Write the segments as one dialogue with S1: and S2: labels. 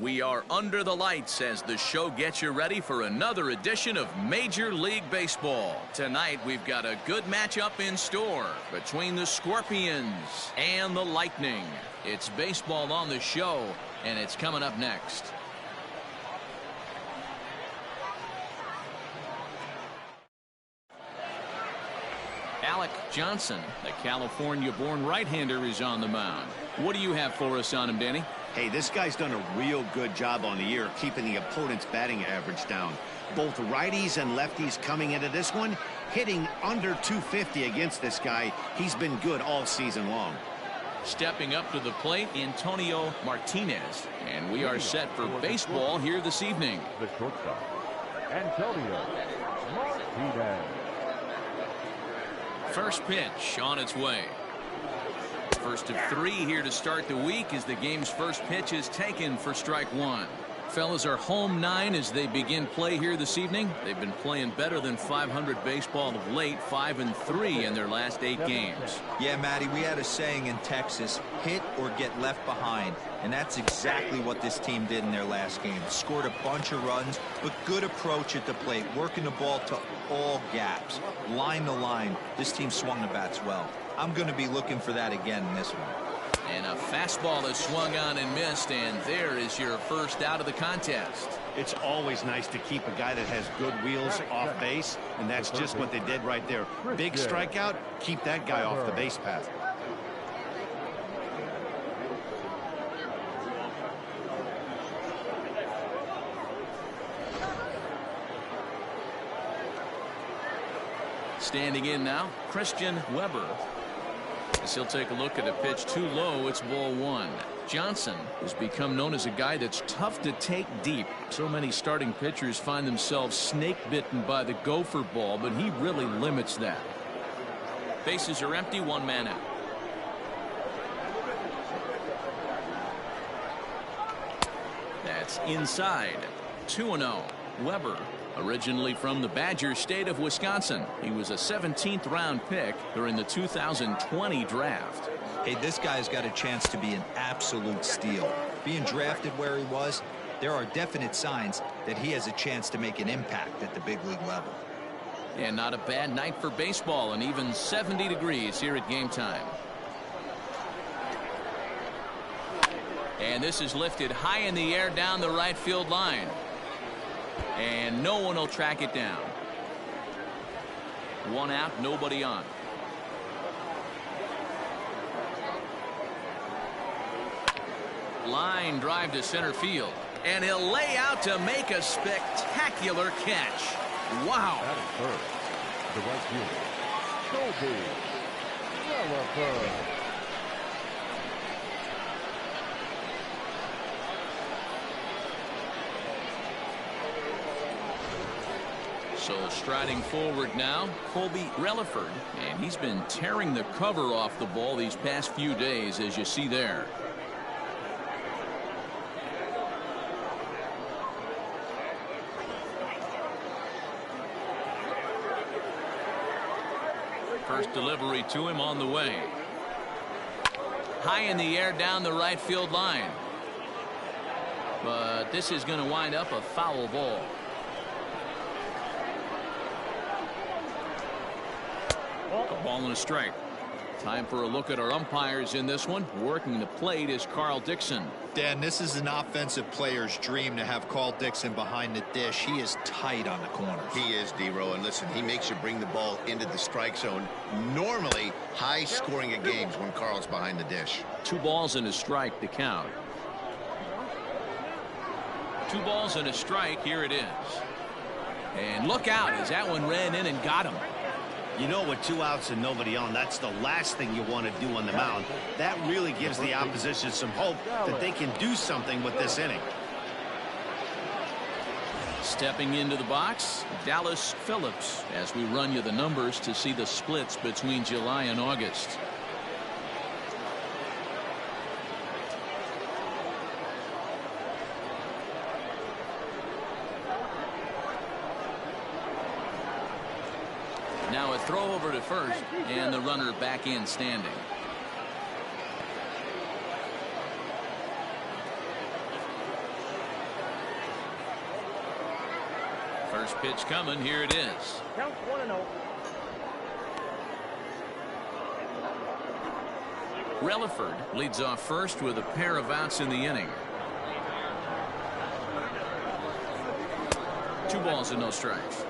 S1: We are under the lights as the show gets you ready for another edition of Major League Baseball. Tonight we've got a good matchup in store between the Scorpions and the Lightning. It's baseball on the show, and it's coming up next. Alec Johnson, the California-born right-hander, is on the mound. What do you have for us on him, Danny?
S2: Hey, this guy's done a real good job on the year keeping the opponent's batting average down. Both righties and lefties coming into this one, hitting under 250 against this guy. He's been good all season long.
S1: Stepping up to the plate, Antonio Martinez. And we are set for baseball here this evening.
S3: The shortstop, Antonio Martinez.
S1: First pitch on its way. First of three here to start the week as the game's first pitch is taken for strike one. Fellas are home 9 as they begin play here this evening. They've been playing better than 500 baseball of late, 5-3 in their last 8 games.
S4: Yeah, Matty, we had a saying in Texas, hit or get left behind. And that's exactly what this team did in their last game. Scored a bunch of runs, but good approach at the plate, working the ball to all gaps. Line to line, this team swung the bats well. I'm going to be looking for that again in this one.
S1: And a fastball is swung on and missed, and there is your first out of the contest.
S2: It's always nice to keep a guy that has good wheels off base, and that's just what they did right there. Big strikeout, keep that guy off the base path.
S1: Standing in now, Christian Weber. As he'll take a look at a pitch too low, it's ball 1. Johnson has become known as a guy that's tough to take deep. So many starting pitchers find themselves snake bitten by the gopher ball, but he really limits that. Bases are empty, 1 man out. That's inside. 2-0. Weber, originally from the Badger State of Wisconsin. He was a 17th round pick during the 2020 draft.
S4: Hey, this guy's got a chance to be an absolute steal. Being drafted where he was, there are definite signs that he has a chance to make an impact at the big league level.
S1: And not a bad night for baseball, and even 70 degrees here at game time. And this is lifted high in the air down the right field line. And no one will track it down. 1 out, nobody on. Line drive to center field. And he'll lay out to make a spectacular catch. Wow.
S3: That is first. The right fielder, Phillips.
S1: So striding forward now, Colby Relaford, and he's been tearing the cover off the ball these past few days, as you see there. First delivery to him on the way. High in the air down the right field line. But this is going to wind up a foul ball. A ball and a strike. Time for a look at our umpires in this one. Working the plate is Carl Dixon.
S4: Dan, this is an offensive player's dream to have Carl Dixon behind the dish. He is tight on the corners.
S5: He is, D-Row, and listen, he makes you bring the ball into the strike zone. Normally high scoring of games when Carl's behind the dish.
S1: 2 balls and a strike to count. 2 balls and a strike. Here it is. And look out as that one ran in and got him.
S2: You know, with 2 outs and nobody on, that's the last thing you want to do on the mound. That really gives the opposition some hope that they can do something with this inning.
S1: Stepping into the box, Dallas Phillips, as we run you the numbers to see the splits between July and August. Now a throw over to first, and the runner back in standing. First pitch coming. Here it is.
S3: Count 1-0.
S1: Relaford leads off first with a pair of outs in the inning. 2 balls and no strikes.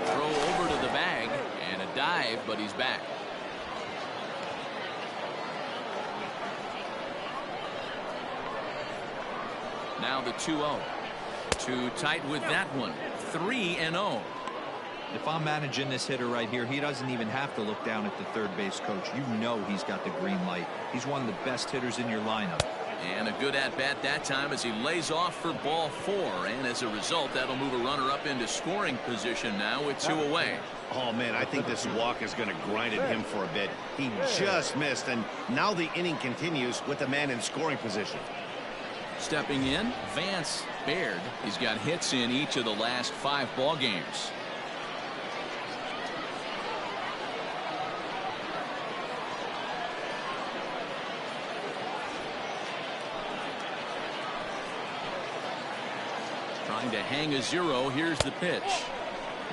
S1: Throw over to the bag and a dive, but he's back. Now the 2-0. Too tight with that one. 3-0.
S4: If I'm managing this hitter right here, he doesn't even have to look down at the third base coach. You know he's got the green light. He's one of the best hitters in your lineup.
S1: And a good at-bat that time as he lays off for ball 4. And as a result, that'll move a runner up into scoring position now with 2 away.
S2: Oh, man, I think this walk is going to grind at him for a bit. He just missed, and now the inning continues with the man in scoring position.
S1: Stepping in, Vance Baird. He's got hits in each of the last 5 ball games. Trying to hang a 0. Here's the pitch.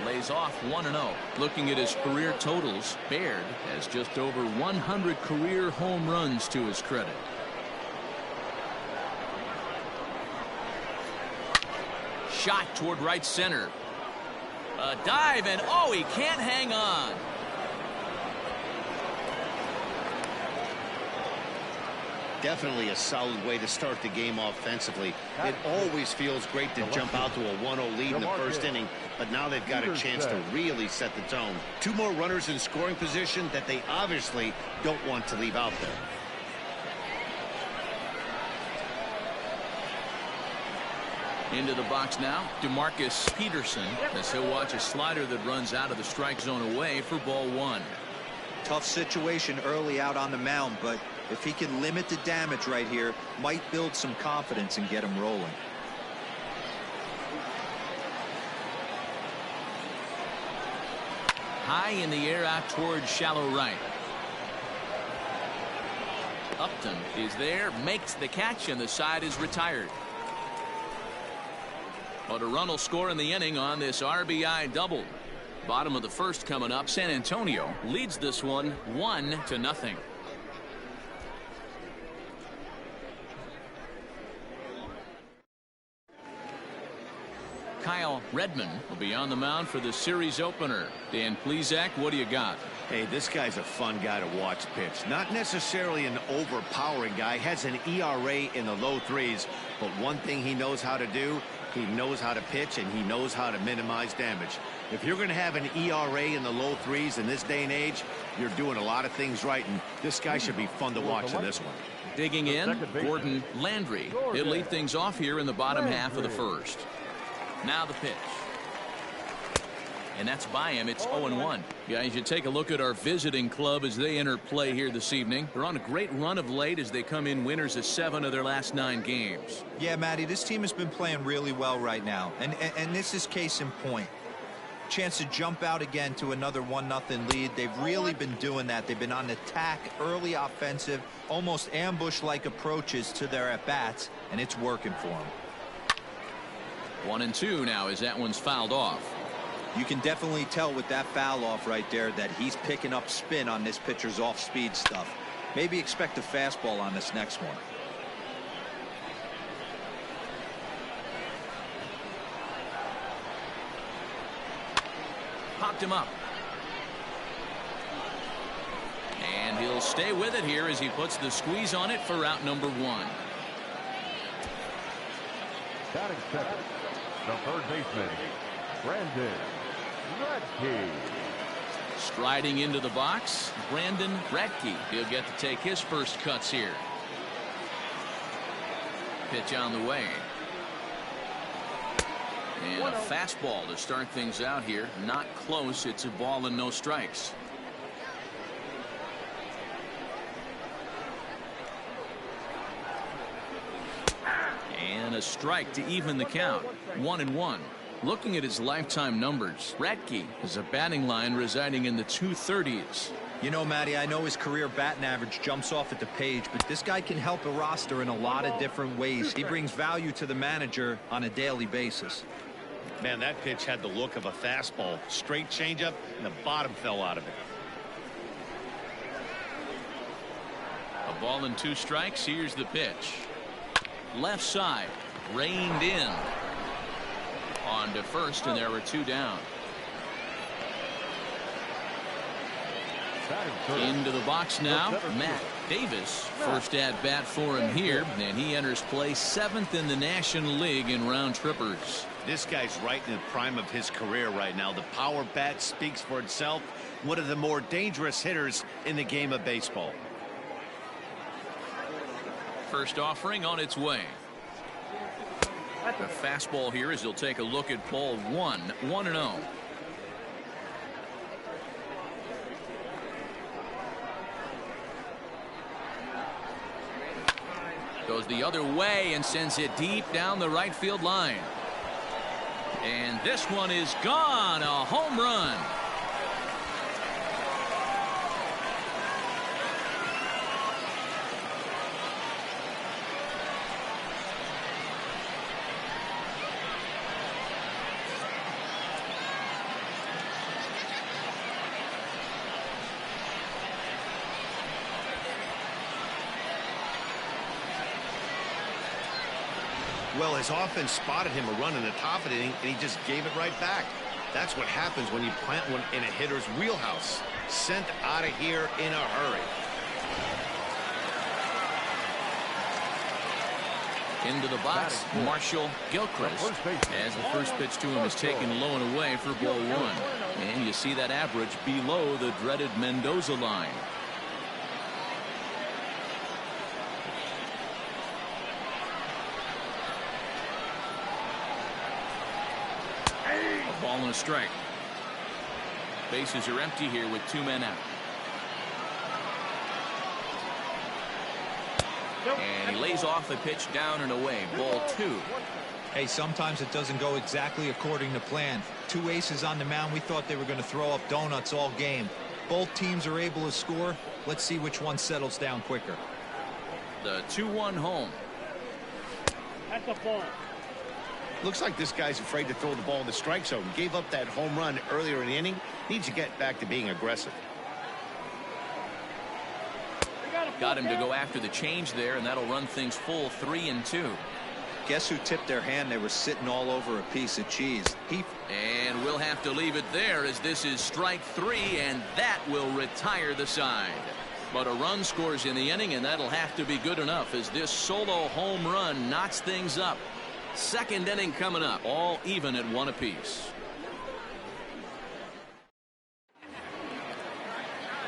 S1: Lays off 1-0. Looking at his career totals, Baird has just over 100 career home runs to his credit. Shot toward right center. A dive, and oh, he can't hang on.
S2: Definitely a solid way to start the game offensively. It always feels great to jump out to a 1-0 lead in the first inning, but now they've got a chance to really set the tone. 2 more runners in scoring position that they obviously don't want to leave out there.
S1: Into the box now, Demarcus Peterson, as he'll watch a slider that runs out of the strike zone away for ball 1.
S4: Tough situation early out on the mound, but if he can limit the damage right here, might build some confidence and get him rolling.
S1: High in the air out towards shallow right. Upton is there, makes the catch, and the side is retired. But a run will score in the inning on this RBI double. Bottom of the first coming up. San Antonio leads this one 1-0. Kyle Redmond will be on the mound for the series opener. Dan Plesac, what do you got?
S2: Hey, this guy's a fun guy to watch pitch. Not necessarily an overpowering guy. Has an ERA in the low 3s. But one thing he knows how to do, he knows how to pitch, and he knows how to minimize damage. If you're going to have an ERA in the low 3s in this day and age, you're doing a lot of things right, and this guy should be fun to watch in this one.
S1: Digging in, Gordon Landry. He'll lead things off here in the bottom half of the first. Now the pitch. And that's by him. It's 0-1. Guys, you take a look at our visiting club as they enter play here this evening. They're on a great run of late as they come in winners of 7 of their last 9 games.
S4: Yeah, Matty, this team has been playing really well right now. And this is case in point. Chance to jump out again to another 1-0 lead. They've really been doing that. They've been on attack, early offensive, almost ambush-like approaches to their at-bats, and it's working for them.
S1: 1-2 now as that one's fouled off.
S4: You can definitely tell with that foul off right there that he's picking up spin on this pitcher's off-speed stuff. Maybe expect a fastball on this next one.
S1: Popped him up. And he'll stay with it here as he puts the squeeze on it for out number 1.
S3: Batting second, the third baseman, Brandon Radke.
S1: Striding into the box, Brandon Radke. He'll get to take his first cuts here. Pitch on the way. And a fastball to start things out here. Not close. It's a ball and no strikes. And a strike to even the count. 1-1. Looking at his lifetime numbers, Radke has a batting line residing in the 230s.
S4: You know, Matty, I know his career batting average jumps off at the page, but this guy can help a roster in a lot of different ways. He brings value to the manager on a daily basis.
S2: Man, that pitch had the look of a fastball. Straight changeup, and the bottom fell out of it.
S1: A ball and 2 strikes. Here's the pitch. Left side, reined in. On to first, and there were 2 down. Into the box now, Matt Davis. First at bat for him here, and he enters play 7th in the National League in round trippers.
S2: This guy's right in the prime of his career right now. The power bat speaks for itself. One of the more dangerous hitters in the game of baseball.
S1: First offering on its way. The fastball here as he'll take a look at ball 1, 1-0. Goes the other way and sends it deep down the right field line. And this one is gone. A home run.
S2: Well, his offense spotted him a run in the top of the inning, and he just gave it right back. That's what happens when you plant one in a hitter's wheelhouse. Sent out of here in a hurry.
S1: Into the box, Marshall Gilchrist, as the first pitch to him is taken low and away for ball 1. And you see that average below the dreaded Mendoza line. A ball and a strike. Bases are empty here with 2 men out. And he lays off the pitch down and away. Ball 2.
S4: Hey, sometimes it doesn't go exactly according to plan. 2 aces on the mound. We thought they were going to throw up donuts all game. Both teams are able to score. Let's see which one settles down quicker.
S1: The 2-1 home.
S3: That's a ball.
S2: Looks like this guy's afraid to throw the ball in the strike zone. Gave up that home run earlier in the inning. Needs to get back to being aggressive.
S1: Got him to go after the change there, and that'll run things full 3-2.
S4: Guess who tipped their hand? They were sitting all over a piece of cheese.
S1: And we'll have to leave it there as this is strike 3, and that will retire the side. But a run scores in the inning, and that'll have to be good enough as this solo home run knocks things up. Second inning coming up, all even at 1 apiece.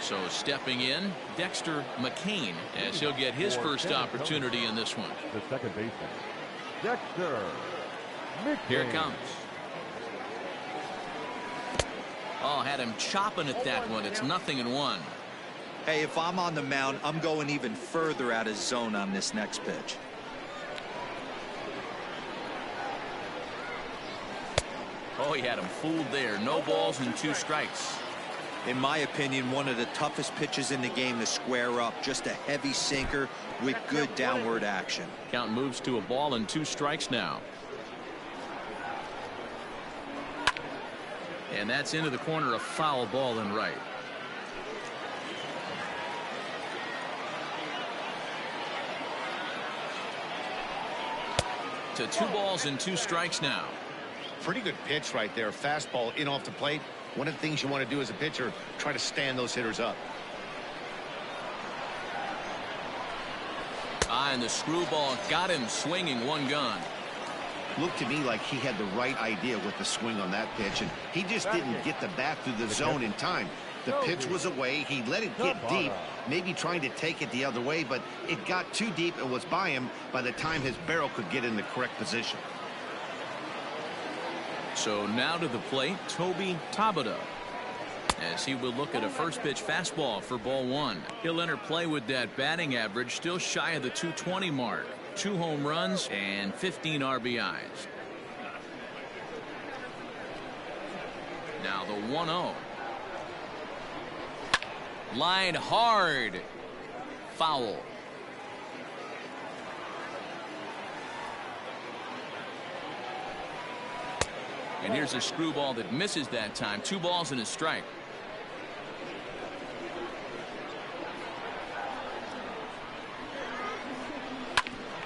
S1: So stepping in, Dexter McCain, as he'll get his first opportunity in this one.
S3: The second baseman, Dexter McCain.
S1: Here it comes. Oh, had him chopping at that one. It's 0-1.
S4: Hey, if I'm on the mound, I'm going even further out of zone on this next pitch.
S1: Oh, he had him fooled there. No balls and 2 strikes.
S4: In my opinion, one of the toughest pitches in the game to square up. Just a heavy sinker with good downward action.
S1: Count moves to a ball and 2 strikes now. And that's into the corner, a foul ball and right. To 2 balls and 2 strikes now.
S2: Pretty good pitch right there. Fastball in off the plate. One of the things you want to do as a pitcher, try to stand those hitters up.
S1: And the screwball got him swinging, 1 gone.
S2: Looked to me like he had the right idea with the swing on that pitch, and he just didn't get the bat through the zone in time. The pitch was away. He let it get deep, maybe trying to take it the other way, but it got too deep and was by him by the time his barrel could get in the correct position.
S1: So now to the plate, Toby Tabata, as he will look at a first pitch fastball for ball 1. He'll enter play with that batting average still shy of the 220 mark. 2 home runs and 15 RBIs. Now the 1-0. Line hard. Foul. And here's a screwball that misses that time. 2 balls and a strike.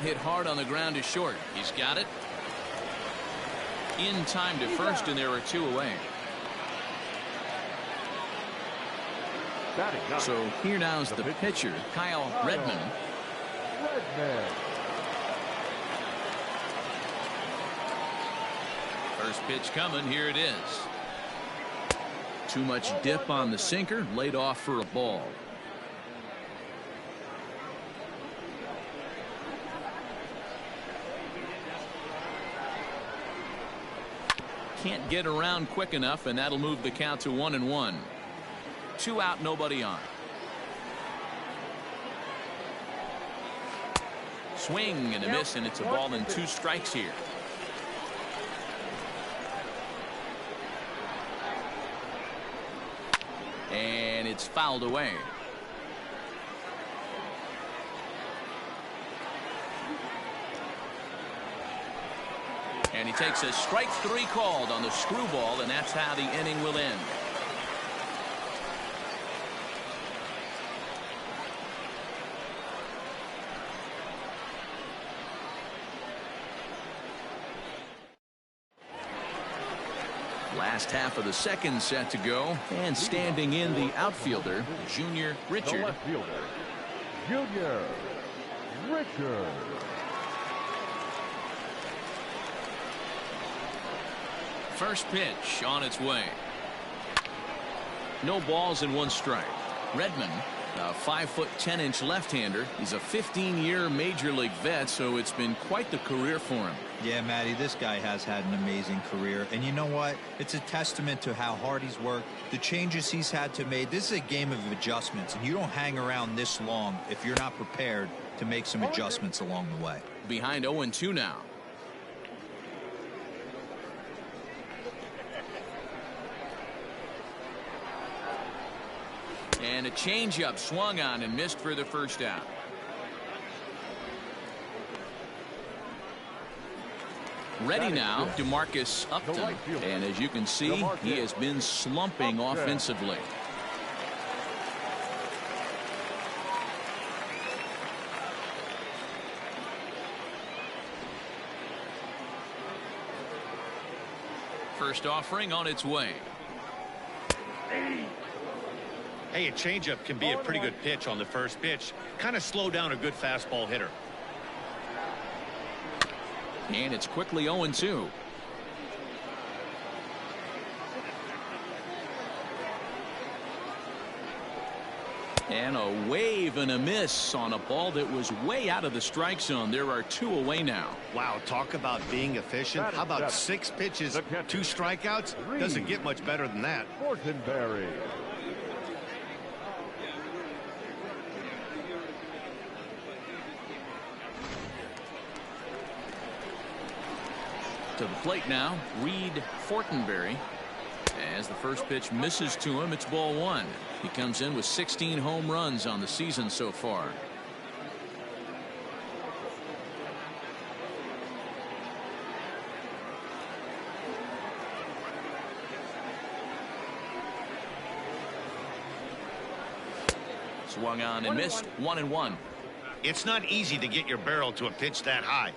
S1: Hit hard on the ground is short. He's got it. In time to first, and there are 2 away. So here now is the pitcher, Kyle Redmond. First pitch coming. Here it is. Too much dip on the sinker. Laid off for a ball. Can't get around quick enough, and that'll move the count to 1-1. 2 out, nobody on. Swing and a miss, and it's a ball and 2 strikes here. And it's fouled away. And he takes a strike 3 called on the screwball, and that's how the inning will end. Last half of the second set to go, and standing in the outfielder, Junior Richard.
S3: Junior Richard.
S1: First pitch on its way. No balls and 1 strike. Redmond, a 5'10" left-hander. He's a 15-year major league vet, so it's been quite the career for him.
S4: Yeah, Matty, this guy has had an amazing career. And you know what? It's a testament to how hard he's worked, the changes he's had to make. This is a game of adjustments, and you don't hang around this long if you're not prepared to make some adjustments along the way.
S1: Behind 0-2 now. And a changeup swung on and missed for the first out. Ready now, Demarcus Upton. And as you can see, he has been slumping offensively. First offering on its way.
S2: Hey, a changeup can be a pretty good pitch on the first pitch. Kind of slow down a good fastball hitter.
S1: And it's quickly 0-2. And a wave and a miss on a ball that was way out of the strike zone. There are 2 away now.
S2: Wow, talk about being efficient. How about 6 pitches, 2 strikeouts? Doesn't get much better than that.
S3: Fortenberry.
S1: To the plate now, Reed Fortenberry. As the first pitch misses to him, it's ball 1. He comes in with 16 home runs on the season so far. Swung on and missed. 1-1.
S2: It's not easy to get your barrel to a pitch that high.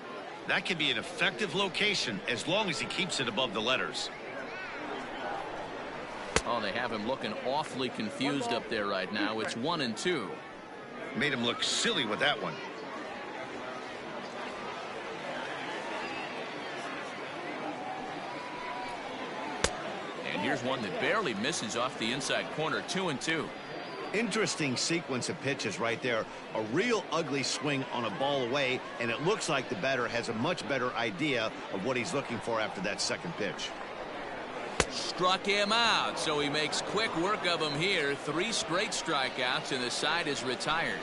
S2: That can be an effective location as long as he keeps it above the letters.
S1: Oh, they have him looking awfully confused up there right now. It's 1-2.
S2: Made him look silly with that one.
S1: And here's one that barely misses off the inside corner. 2-2.
S2: Interesting sequence of pitches right there. A real ugly swing on a ball away, and it looks like the batter has a much better idea of what he's looking for after that second pitch.
S1: Struck him out, so he makes quick work of him here. 3 straight strikeouts, and the side is retired.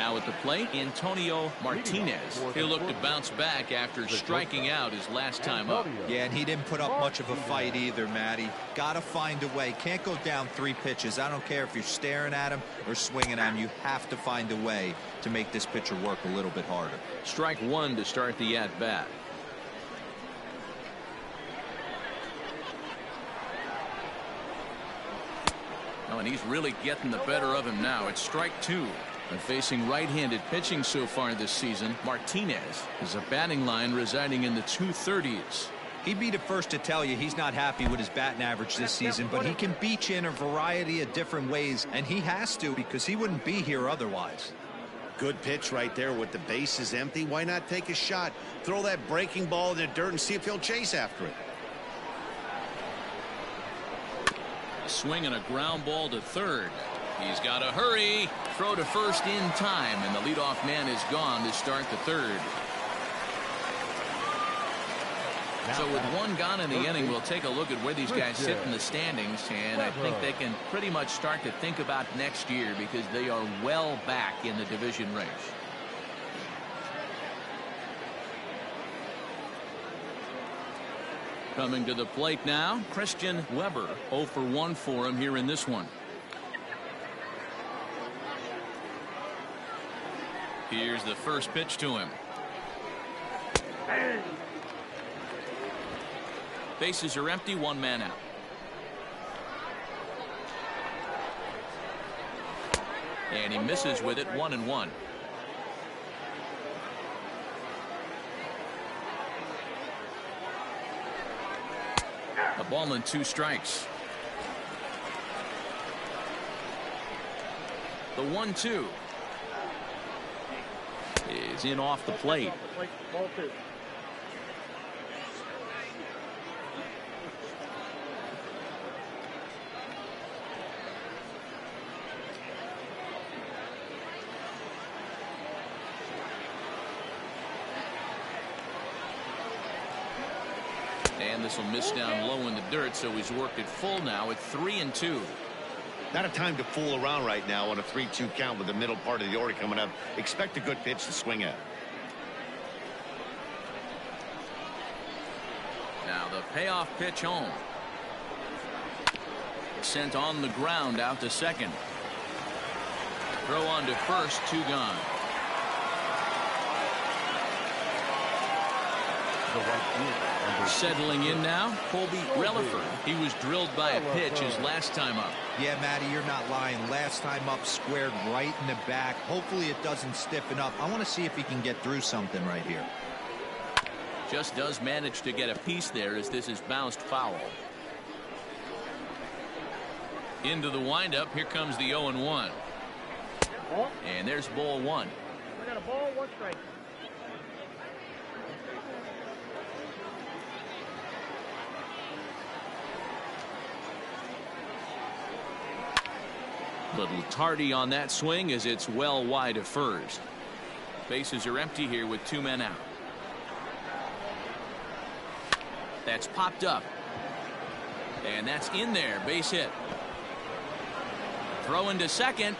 S1: Now at the plate, Antonio Martinez. He'll look to bounce back after striking out his last time up.
S4: Yeah, and he didn't put up much of a fight either, Matty. Got to find a way. Can't go down 3 pitches. I don't care if you're staring at him or swinging at him. You have to find a way to make this pitcher work a little bit harder.
S1: Strike 1 to start the at-bat. Oh, and he's really getting the better of him now. It's strike 2. And facing right-handed pitching so far this season, Martinez is a batting line residing in the 230s.
S4: He'd be the first to tell you he's not happy with his batting average this season, but he can beat you in a variety of different ways, and he has to because he wouldn't be here otherwise.
S2: Good pitch right there with the bases empty. Why not take a shot? Throw that breaking ball in the dirt and see if he'll chase after it.
S1: Swing and a ground ball to third. He's got to hurry. Throw to first in time, and the leadoff man is gone to start the third. So with 1 gone in the inning, we'll take a look at where these guys sit in the standings, and I think they can pretty much start to think about next year because they are well back in the division race. Coming to the plate now, Christian Weber. 0 for 1 for him here in this one. Here's the first pitch to him. Bases are empty, 1 man out. And he misses with it, 1-1. A ball and 2 strikes. The 1-2 is in off the plate. And this will miss down low in the dirt, so he's worked it full now at 3-2.
S2: Not a time to fool around right now on a 3-2 count with the middle part of the order coming up. Expect a good pitch to swing at.
S1: Now the payoff pitch home. Sent on the ground out to second. Throw on to first, 2 gone. Settling in now, Colby Relaford. He was drilled by a pitch his last time up.
S4: Yeah, Matty, you're not lying. Last time up, squared right in the back. Hopefully it doesn't stiffen up. I want to see if he can get through something right here.
S1: Just does manage to get a piece there as this is bounced foul. Into the windup. Here comes the 0-1. And there's ball 1.
S6: We got a ball, 1 strike.
S1: Little tardy on that swing as it's well wide of first. Bases are empty here with 2 men out. That's popped up. And that's in there. Base hit. Throw into second.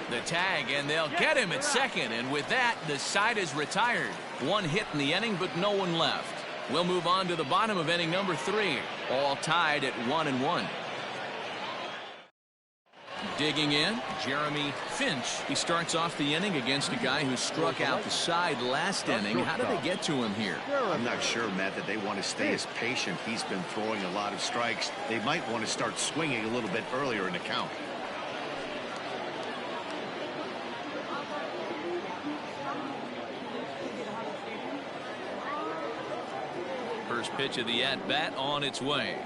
S1: The tag, and they'll get him at second. And with that, the side is retired. 1 hit in the inning, but no one left. We'll move on to the bottom of inning number 3. All tied at 1-1. Digging in, Jeremy Finch. He starts off the inning against a guy who struck out the side last inning. How did they get to him here?
S2: I'm not sure, Matt, that they want to stay as patient. He's been throwing a lot of strikes. They might want to start swinging a little bit earlier in the count.
S1: First pitch of the at-bat on its way.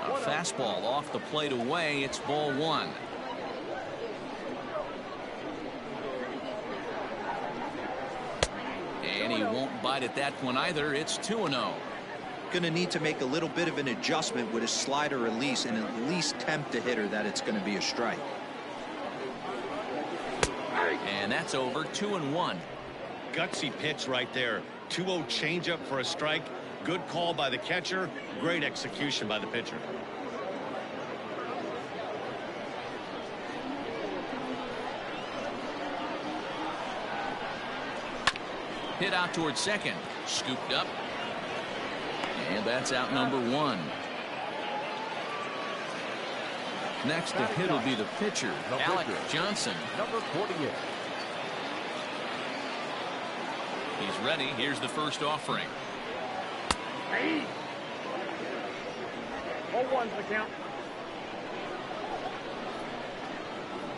S1: A fastball off the plate away. It's ball 1. And he won't bite at that one either. It's 2-0.
S4: Going to need to make a little bit of an adjustment with his slider release and at least tempt the hitter that it's going to be a strike.
S1: And that's over. 2-1.
S2: Gutsy pitch right there. 2-0 changeup for a strike. Good call by the catcher. Great execution by the pitcher.
S1: Hit out towards second. Scooped up. And that's out number 1. Next to hit will be the pitcher, Alec Johnson.
S3: Number 48.
S1: He's ready. Here's the first offering.
S6: Hey. 0-1's the count.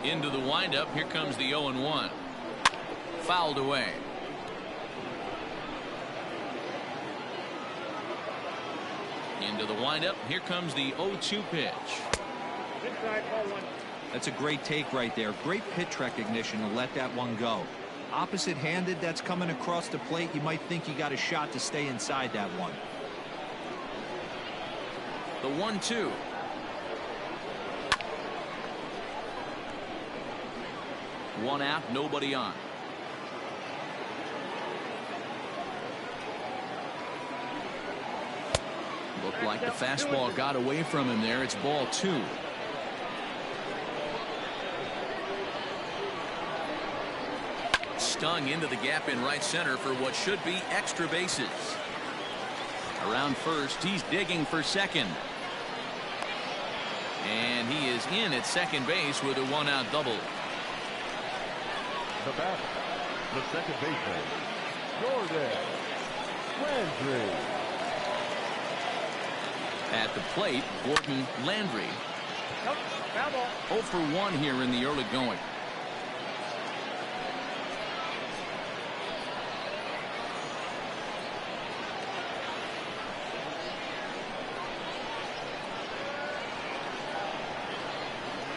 S1: Into the windup. Here comes the 0-1. Fouled away. Into the windup. Here comes the 0-2 pitch.
S6: Inside, 0-1.
S4: That's a great take right there. Great pitch recognition to let that one go. Opposite-handed, that's coming across the plate. You might think you got a shot to stay inside that one.
S1: The 1-2. One out, nobody on. Looked like the fastball got away from him there. It's ball 2. Stung into the gap in right center for what should be extra bases. Around first, he's digging for second. And he is in at second base with a 1-out double.
S3: The batter, the second baseman, Jordan Landry.
S1: At the plate, Gordon Landry.
S6: Nope, foul ball.
S1: 0 for 1 here in the early going.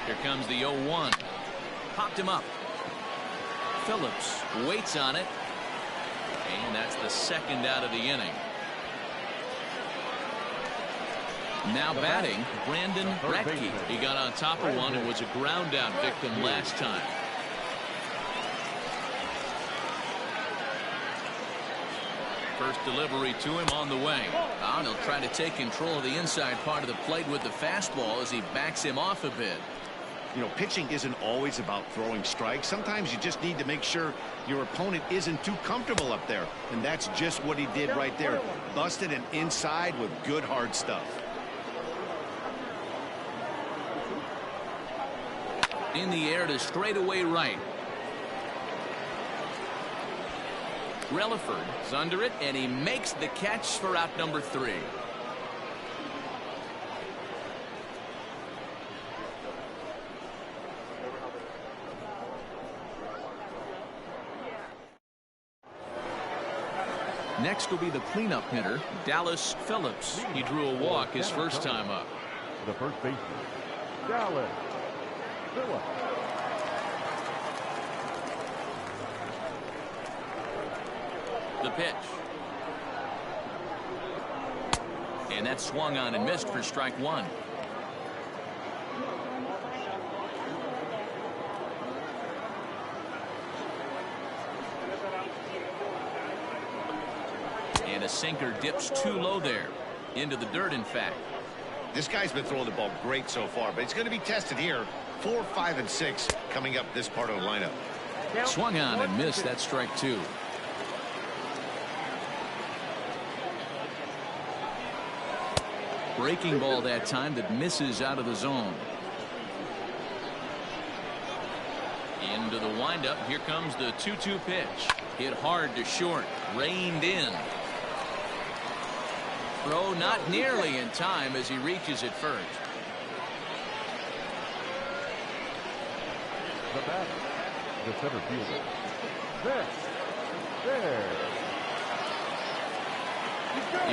S1: Here comes the 0-1. Popped him up. Phillips waits on it. And that's the second out of the inning. Now batting, Brandon Bradke. He got on top of one and was a ground out victim last time. First delivery to him on the way. And he'll try to take control of the inside part of the plate with the fastball as he backs him off a bit.
S2: You know, pitching isn't always about throwing strikes. Sometimes you just need to make sure your opponent isn't too comfortable up there. And that's just what he did right there. Busted an inside with good hard stuff.
S1: In the air to straightaway right. Relaford is under it, and he makes the catch for out number 3. Next will be the cleanup hitter, Dallas Phillips. He drew a walk his first time up.
S3: The first baseman, Dallas Phillips.
S1: The pitch. And that swung on and missed for strike 1. And a sinker dips too low there. Into the dirt, in fact.
S2: This guy's been throwing the ball great so far, but it's going to be tested here. 4, 5, and 6 coming up this part of the lineup.
S1: Swung on and missed. That strike 2. Breaking ball that time that misses out of the zone. Into the windup. Here comes the 2-2 pitch. Hit hard to short. Reined in. Throw not nearly in time as he reaches it first.
S3: The batter, the center fielder, there.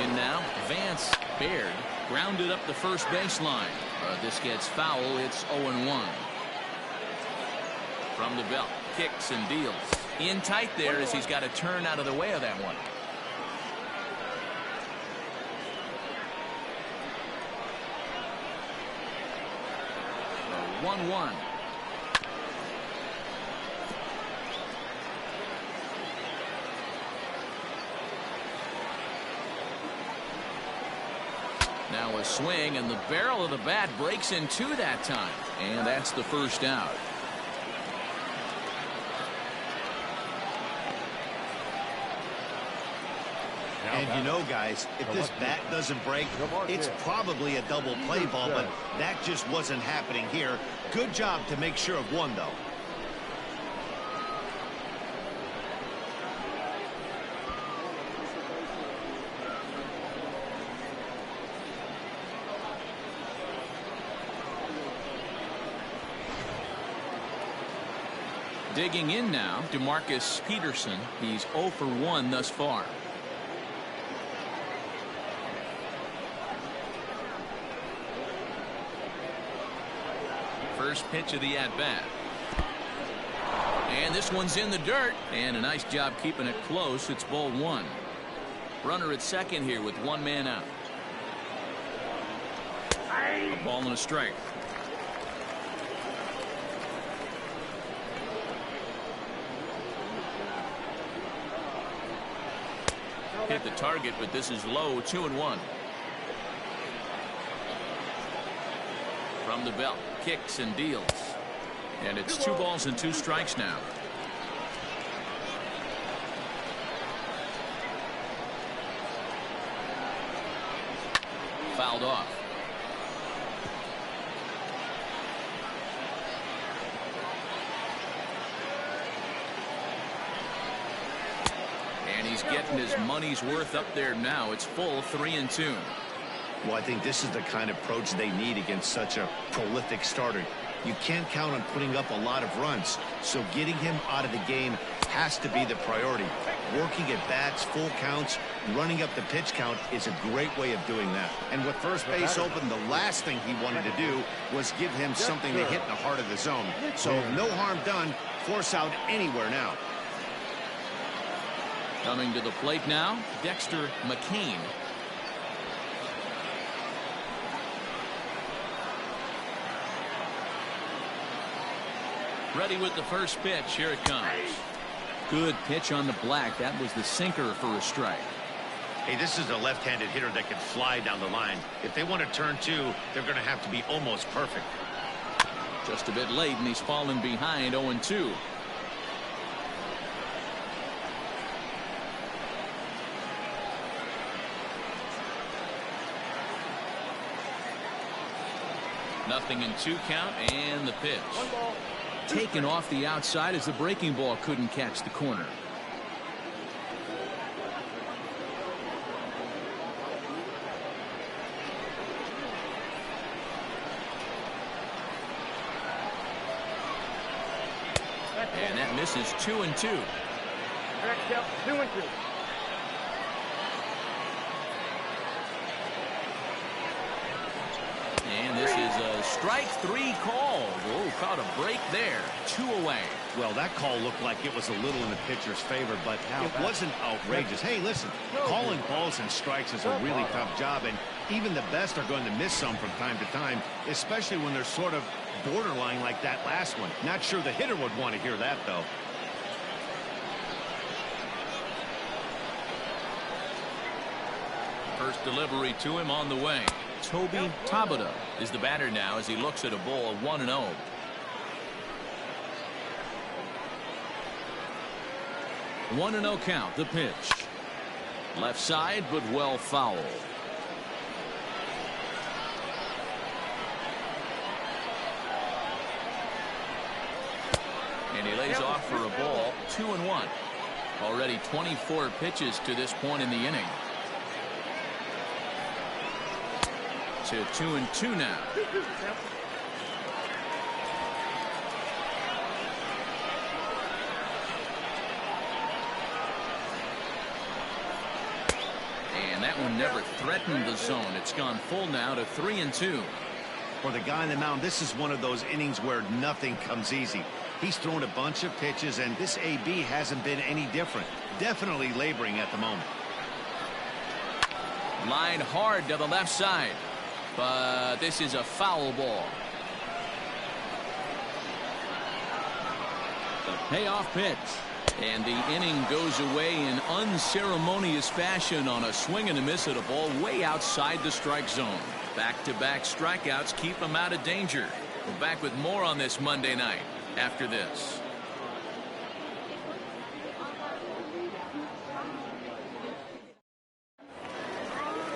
S1: In now, Vance Baird grounded up the first baseline. This gets foul. It's 0-1. From the belt, kicks and deals. In tight there as he's got to turn out of the way of that one. 1-1. Now a swing, and the barrel of the bat breaks in two that time. And that's the first out.
S2: And you know, guys, if this bat doesn't break, it's probably a double play ball, but that just wasn't happening here. Good job to make sure of one, though.
S1: Digging in now, Demarcus Peterson. He's 0 for 1 thus far. First pitch of the at-bat. And this one's in the dirt. And a nice job keeping it close. It's ball 1. Runner at second here with 1 man out. A ball and a strike. Hit the target, but this is low. 2-1. From the belt, kicks and deals. And it's 2 balls and 2 strikes now. Fouled off. And he's getting his money's worth up there now. It's full 3-2.
S2: Well, I think this is the kind of approach they need against such a prolific starter. You can't count on putting up a lot of runs, so getting him out of the game has to be the priority. Working at bats, full counts, running up the pitch count is a great way of doing that. And with first base open, the last thing he wanted to do was give him something to hit in the heart of the zone. So no harm done. Force out anywhere now.
S1: Coming to the plate now, Dexter McCain. Ready with the first pitch. Here it comes. Good pitch on the black. That was the sinker for a strike.
S2: Hey, this is a left-handed hitter that can fly down the line. If they want to turn 2, they're going to have to be almost perfect.
S1: Just a bit late, and he's fallen behind 0-2. Nothing in 2 count, and the pitch. Taken off the outside as the breaking ball couldn't catch the corner. And that misses 2-2.
S6: 2-2.
S1: And this is a strike 3 call. Oh, caught a break there. 2 away.
S2: Well, that call looked like it was a little in the pitcher's favor, but it wasn't outrageous. Hey, listen, calling balls and strikes is a really tough job, and even the best are going to miss some from time to time, especially when they're sort of borderline like that last one. Not sure the hitter would want to hear that, though.
S1: First delivery to him on the way. Toby Tabata is the batter now as he looks at a ball 1-0. One 1-0 count. The pitch. Left side, but well fouled. And he lays off for a ball. 2-1. Already 24 pitches to this point in the inning. To 2-2 now. And that one never threatened the zone. It's gone full now to 3-2.
S2: For the guy on the mound, this is one of those innings where nothing comes easy. He's thrown a bunch of pitches, and this AB hasn't been any different. Definitely laboring at the moment.
S1: Line hard to the left side. But this is a foul ball. The payoff pitch. And the inning goes away in unceremonious fashion on a swing and a miss at a ball way outside the strike zone. Back-to-back strikeouts keep him out of danger. We're back with more on this Monday night after this.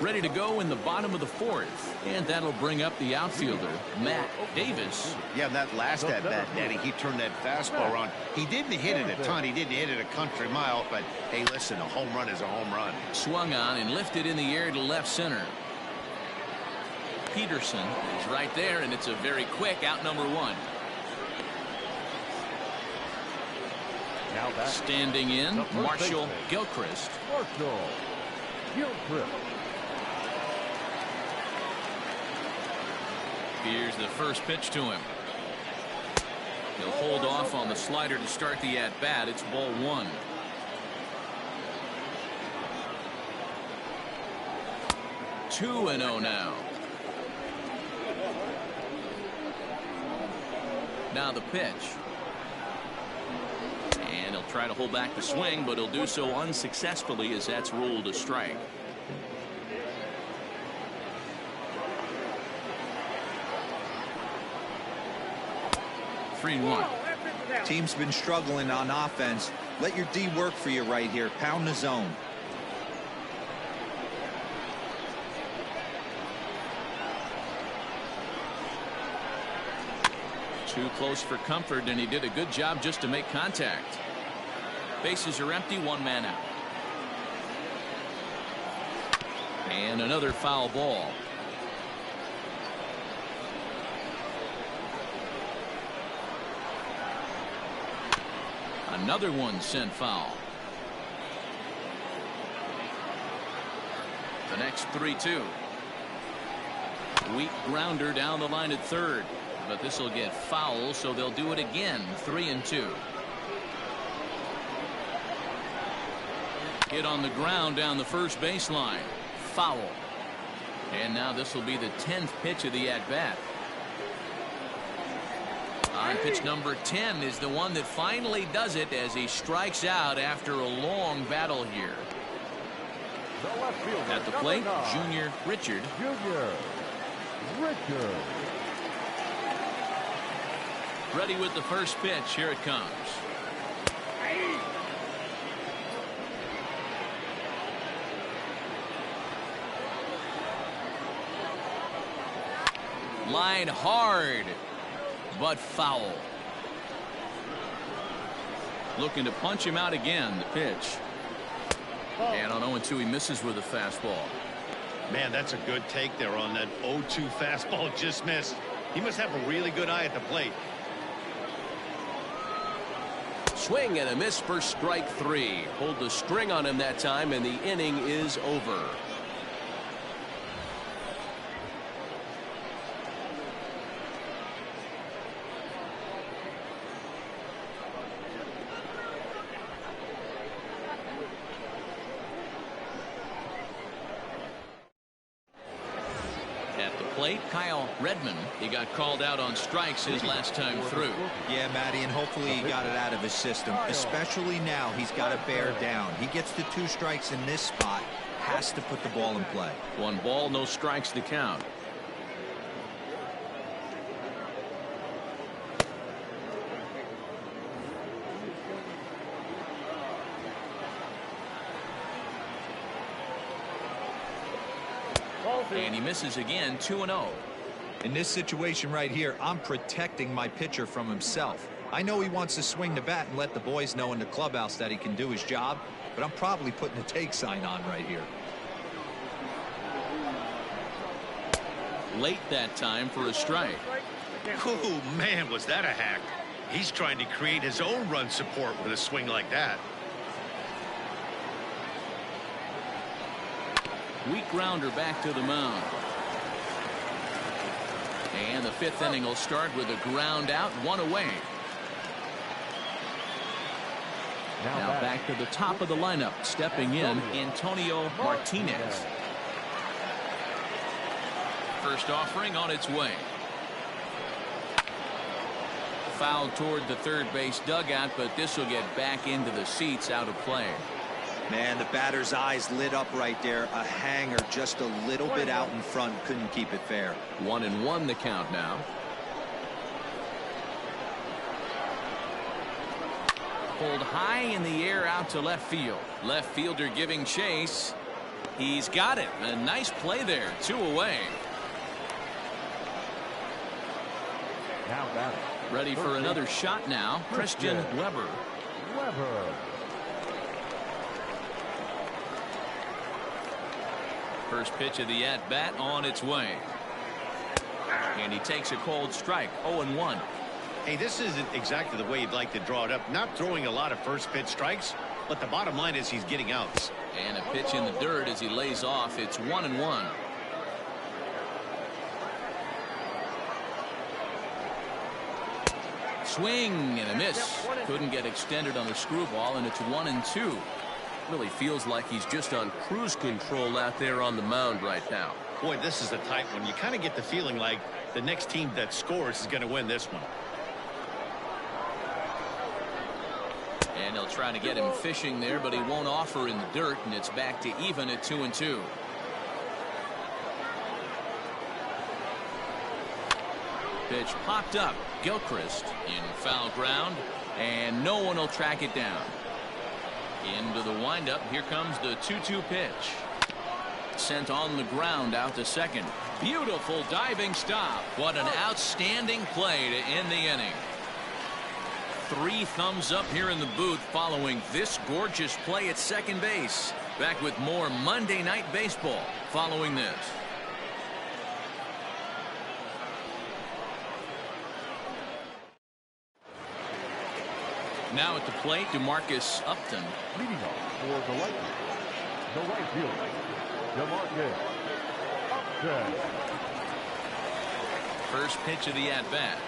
S1: Ready to go in the bottom of the fourth. And that'll bring up the outfielder, Matt Davis.
S2: Yeah, that last at bat, Daddy, he turned that fastball around. He didn't hit it a ton. He didn't hit it a country mile. But, hey, listen, a home run is a home run.
S1: Swung on and lifted in the air to left center. Peterson is right there, and it's a very quick out number one.
S3: Now
S1: standing in, Marshall Gilchrist. Here's the first pitch to him. He'll hold off on the slider to start the at-bat. It's ball one. Two and 0 now. Now the pitch. And he'll try to hold back the swing, but he'll do so unsuccessfully as that's ruled a strike. One.
S4: Team's been struggling on offense. Let your D work for you right here. Pound the zone.
S1: Too close for comfort, and he did a good job just to make contact. Bases are empty, one man out. And another foul ball. Another one sent foul. The next 3-2. Weak grounder down the line at third, but this will get foul, so they'll do it again. 3-2. Hit on the ground down the first baseline. Foul. And now this will be the 10th pitch of the at-bat. On pitch number 10 is the one that finally does it as he strikes out after a long battle here. At the plate, Junior Richard. Ready with the first pitch. Here it comes. Line hard, but foul. Looking to punch him out again. The pitch. And on 0-2, he misses with a fastball.
S2: Man, that's a good take there on that 0-2 fastball. Just missed. He must have a really good eye at the plate.
S7: Swing and a miss for strike three. Hold the string on him that time, and the inning is over.
S1: Kyle Redmond. He got called out on strikes his last time through.
S4: Yeah, Matty, and hopefully he got it out of his system. Especially now, he's got to bear down. He gets the 2 strikes in this spot. Has to put the ball in play.
S1: 1 ball, no strikes to count. And he misses again. 2-0.
S4: In this situation right here, I'm protecting my pitcher from himself. I know he wants to swing the bat and let the boys know in the clubhouse that he can do his job, but I'm probably putting a take sign on right here.
S1: Late that time for a strike.
S2: Oh, man, was that a hack. He's trying to create his own run support with a swing like that.
S1: Weak grounder back to the mound. And the 5th inning will start with a ground out, 1 away. Now back to the top of the lineup. Stepping in, Antonio Martinez. First offering on its way. Foul toward the third base dugout, but this will get back into the seats, out of play.
S4: Man, the batter's eyes lit up right there. A hanger just a little bit out in front. Couldn't keep it fair.
S1: 1-1 the count now. Pulled high in the air out to left field. Left fielder giving chase. He's got it. A nice play there. 2 away.
S3: Now batting.
S1: Ready for another shot now. Christian Weber. First pitch of the at-bat on its way. And he takes a cold strike. 0-1.
S2: Hey, this isn't exactly the way you'd like to draw it up. Not throwing a lot of first pitch strikes, but the bottom line is he's getting outs.
S1: And a pitch in the dirt as he lays off. It's 1-1. Swing and a miss. Couldn't get extended on the screwball, and it's 1-2.
S7: Really feels like he's just on cruise control out there on the mound right now.
S2: Boy, this is a tight one. You kind of get the feeling like the next team that scores is going to win this one.
S1: And they'll try to get him fishing there, but he won't offer in the dirt, and it's back to even at 2-2. Pitch popped up. Gilchrist in foul ground, and no one will track it down. Into the windup. Here comes the 2-2 pitch. Sent on the ground out to second. Beautiful diving stop. What an outstanding play to end the inning. 3 thumbs up here in the booth following this gorgeous play at second base. Back with more Monday Night Baseball following this. Now at the plate, Demarcus Upton.
S3: Leading off for the Lightning, the right fielder, Demarcus Upton.
S1: First pitch of the at-bat.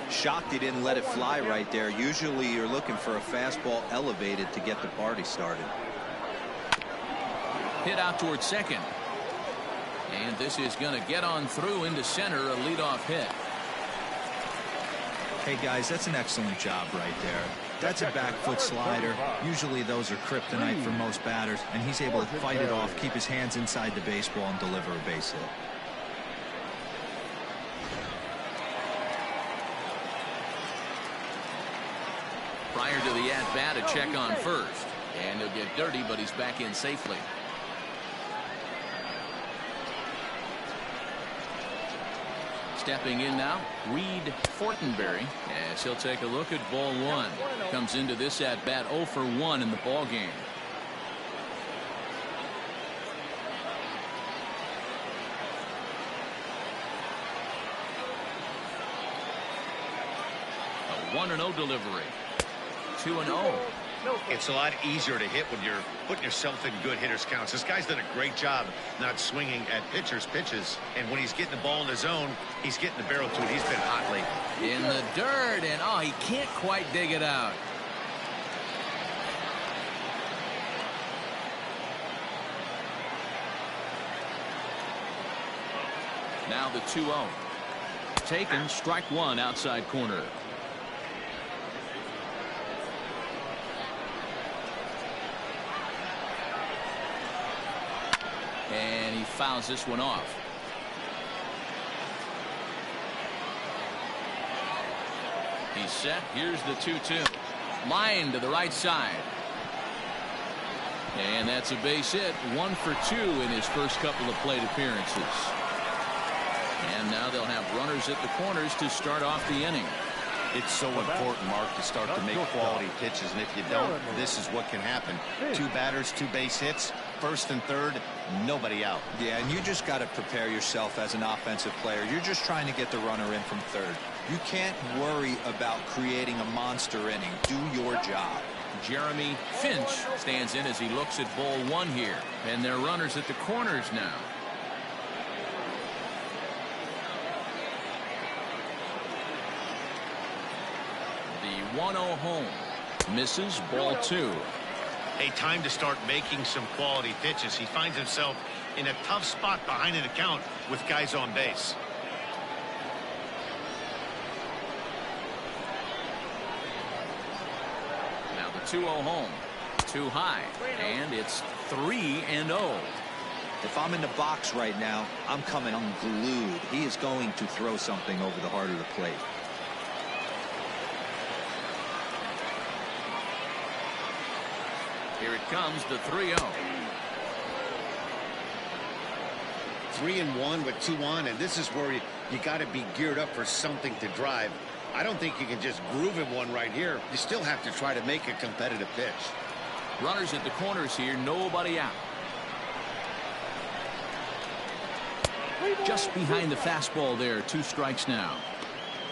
S4: Shocked he didn't let it fly right there. Usually you're looking for a fastball elevated to get the party started.
S1: Hit out towards second. And this is going to get on through into center, a leadoff hit.
S4: Hey guys, that's an excellent job right there. That's a back foot slider. Usually those are kryptonite for most batters, and he's able to fight it off, keep his hands inside the baseball, and deliver a base hit.
S1: Prior to the at-bat, a check on first. And he'll get dirty, but he's back in safely. Stepping in now, Reed Fortenberry, as he'll take a look at ball 1. Comes into this at-bat 0 for 1 in the ball game. A 1-0 delivery. 2-0.
S2: It's a lot easier to hit when you're putting yourself in good hitters counts. This guy's done a great job not swinging at pitchers' pitches. And when he's getting the ball in the zone, he's getting the barrel to it. He's been hot lately.
S1: In the dirt, and oh, he can't quite dig it out. Now the 2-0. Taken, strike 1 outside corner. And he fouls this one off. He's set. Here's the 2-2. Line to the right side. And that's a base hit. 1 for 2 in his first couple of plate appearances. And now they'll have runners at the corners to start off the inning.
S2: It's so important, Mark, to start to make quality pitches, and if you don't, this is what can happen. 2 batters, 2 base hits, first and third, nobody out.
S4: Yeah, and you just got to prepare yourself as an offensive player. You're just trying to get the runner in from third. You can't worry about creating a monster inning. Do your job.
S1: Jeremy Finch stands in as he looks at ball 1 here. And they're runners at the corners now. The 1-0 home. Misses, ball 2.
S2: Hey, time to start making some quality pitches. He finds himself in a tough spot behind an account with guys on base.
S1: Now the 2-0 home. Too high. And it's 3-0.
S4: If I'm in the box right now, I'm coming unglued. He is going to throw something over the heart of the plate.
S1: Here it comes, the 3-0.
S2: 3-1 with 2 on, and this is where you got to be geared up for something to drive. I don't think you can just groove him one right here. You still have to try to make a competitive pitch.
S1: Runners at the corners here, nobody out. Just behind the fastball there, 2 strikes now.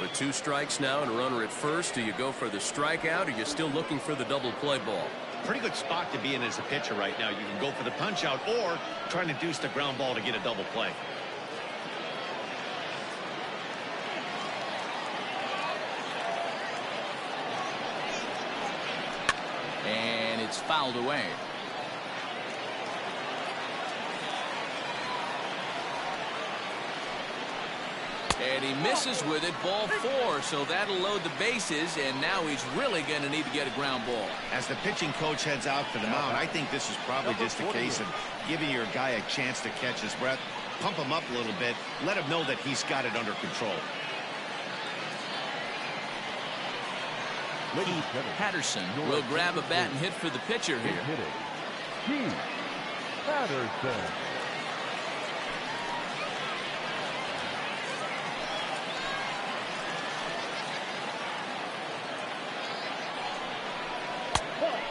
S7: With 2 strikes now and a runner at first, do you go for the strikeout, or are you still looking for the double play ball?
S2: Pretty good spot to be in as a pitcher right now. You can go for the punch out or trying to deuce the ground ball to get a double play.
S1: And it's fouled away. And he misses with it, ball 4, so that'll load the bases, and now he's really going to need to get a ground ball.
S2: As the pitching coach heads out for the mound, I think this is probably just a case of giving your guy a chance to catch his breath, pump him up a little bit, let him know that he's got it under control.
S1: Patterson will grab a bat and hit for the pitcher here.
S3: Patterson.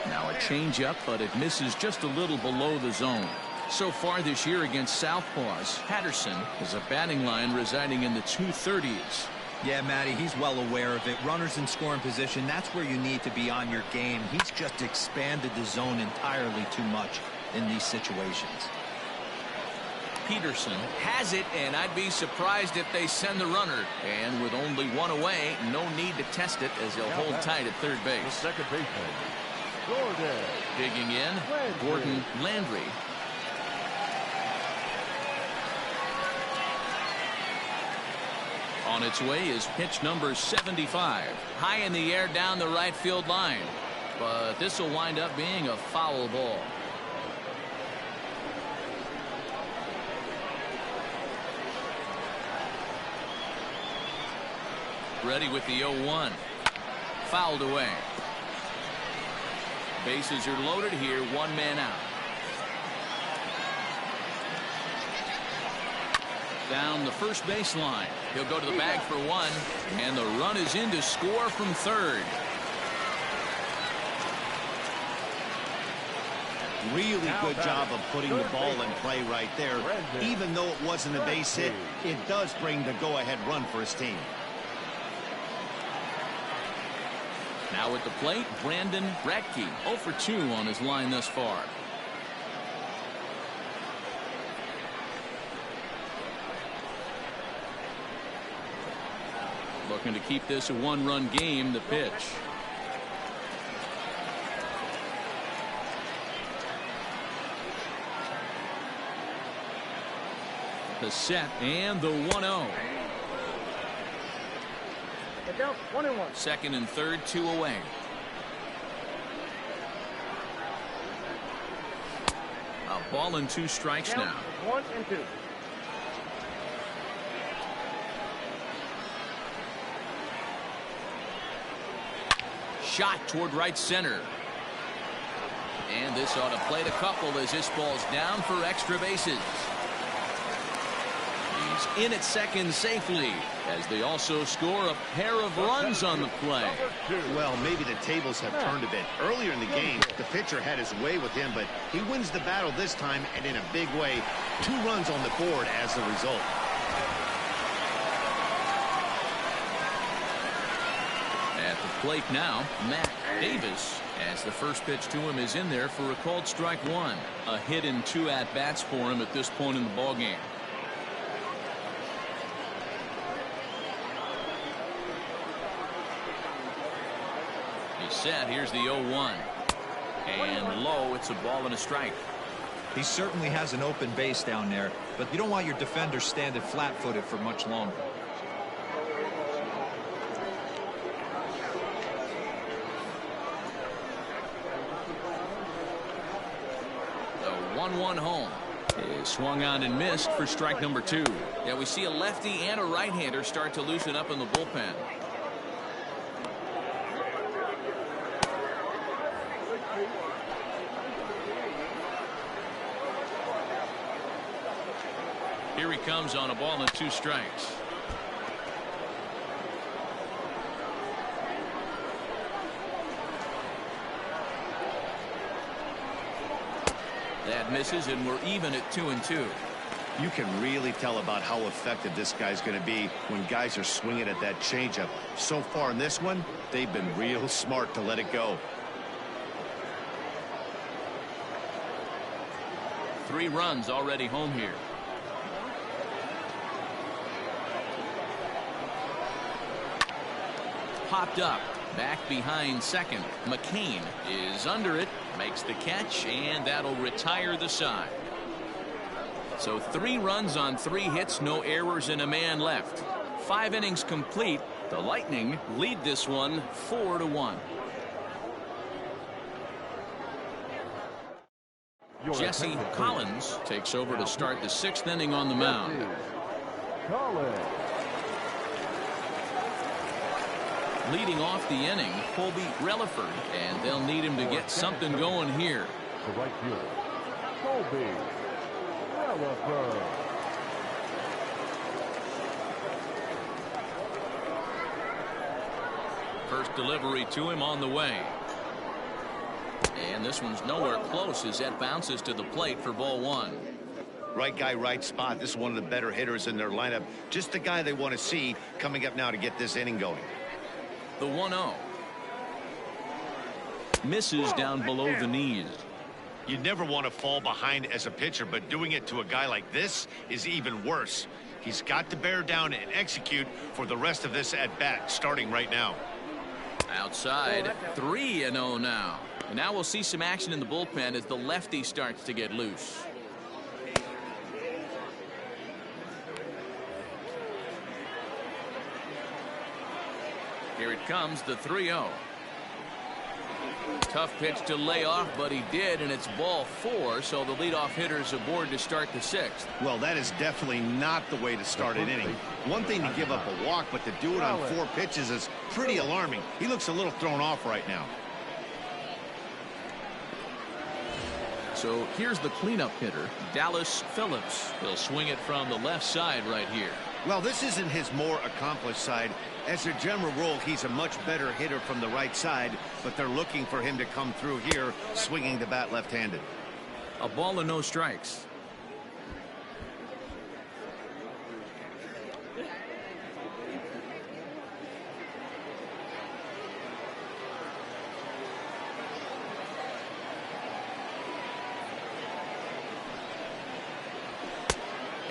S1: Now a changeup, but it misses just a little below the zone. So far this year against Southpaws, Patterson has a batting line residing in the 230s.
S4: Yeah, Matty, he's well aware of it. Runners in scoring position, that's where you need to be on your game. He's just expanded the zone entirely too much in these situations.
S1: Peterson has it, and I'd be surprised if they send the runner. And with only 1 away, no need to test it as they'll hold tight at third base.
S3: The second baseman, Gordon.
S1: Digging in, Gordon Landry. On its way is pitch number 75. High in the air down the right field line. But this will wind up being a foul ball. Ready with the 0-1. Fouled away. Bases are loaded here, 1 man out. Down the first baseline. He'll go to the bag for 1, and the run is in to score from third.
S2: Really good job of putting the ball in play right there. Even though it wasn't a base hit, it does bring the go-ahead run for his team.
S1: Now at the plate, Brandon Radke, 0 for 2 on his line thus far. Looking to keep this a 1-run game, the pitch. The set and the 1-0.
S6: Down 1-1.
S1: Second and third, 2 away. A ball and 2 strikes now.
S6: 1 and 2.
S1: Shot toward right center. And this ought to plate a couple as this ball's down for extra bases. He's in at second safely as they also score a pair of runs on the play.
S2: Well, maybe the tables have turned a bit. Earlier in the game, the pitcher had his way with him, but he wins the battle this time, and in a big way. 2 runs on the board as the result.
S1: At the plate now, Matt Davis, as the first pitch to him is in there for a called strike 1. A hit in 2 at-bats for him at this point in the ballgame. He's set. Here's the 0-1. And low, it's a ball and a strike.
S4: He certainly has an open base down there, but you don't want your defender standing flat-footed for much longer.
S1: The 1-1 home is swung on and missed for strike number 2. Yeah, we see a lefty and a right-hander start to loosen up in the bullpen. Here he comes on a ball and 2 strikes. That misses, and we're even at 2-2.
S2: You can really tell about how effective this guy's going to be when guys are swinging at that changeup. So far in this one, they've been real smart to let it go.
S1: 3 runs already home here. Popped up. Back behind second. McCain is under it. Makes the catch, and that'll retire the side. So 3 runs on 3 hits, no errors, and a man left. 5 innings complete. The Lightning lead this one 4-1. Jesse Collins takes over to start the 6th inning on the mound. Leading off the inning, Colby Relaford, and they'll need him to get something going here.
S3: The right fielder, Colby Relaford.
S1: First delivery to him on the way. And this one's nowhere close as that bounces to the plate for ball 1.
S2: Right guy, right spot. This is one of the better hitters in their lineup. Just the guy they want to see coming up now to get this inning going.
S1: The 1-0. Misses down below the knees.
S2: You never want to fall behind as a pitcher, but doing it to a guy like this is even worse. He's got to bear down and execute for the rest of this at bat, starting right now.
S1: Outside, 3-0 now. And now we'll see some action in the bullpen as the lefty starts to get loose. Here it comes, the 3-0. Tough pitch to lay off, but he did, and it's ball 4, so the leadoff hitter's aboard to start the 6th.
S2: Well, that is definitely not the way to start an inning. One thing to give up a walk, but to do it on 4 pitches is pretty alarming. He looks a little thrown off right now.
S1: So here's the cleanup hitter, Dallas Phillips. He'll swing it from the left side right here.
S2: Well, this isn't his more accomplished side. As a general rule, he's a much better hitter from the right side, but they're looking for him to come through here, swinging the bat left-handed.
S1: A ball and no strikes.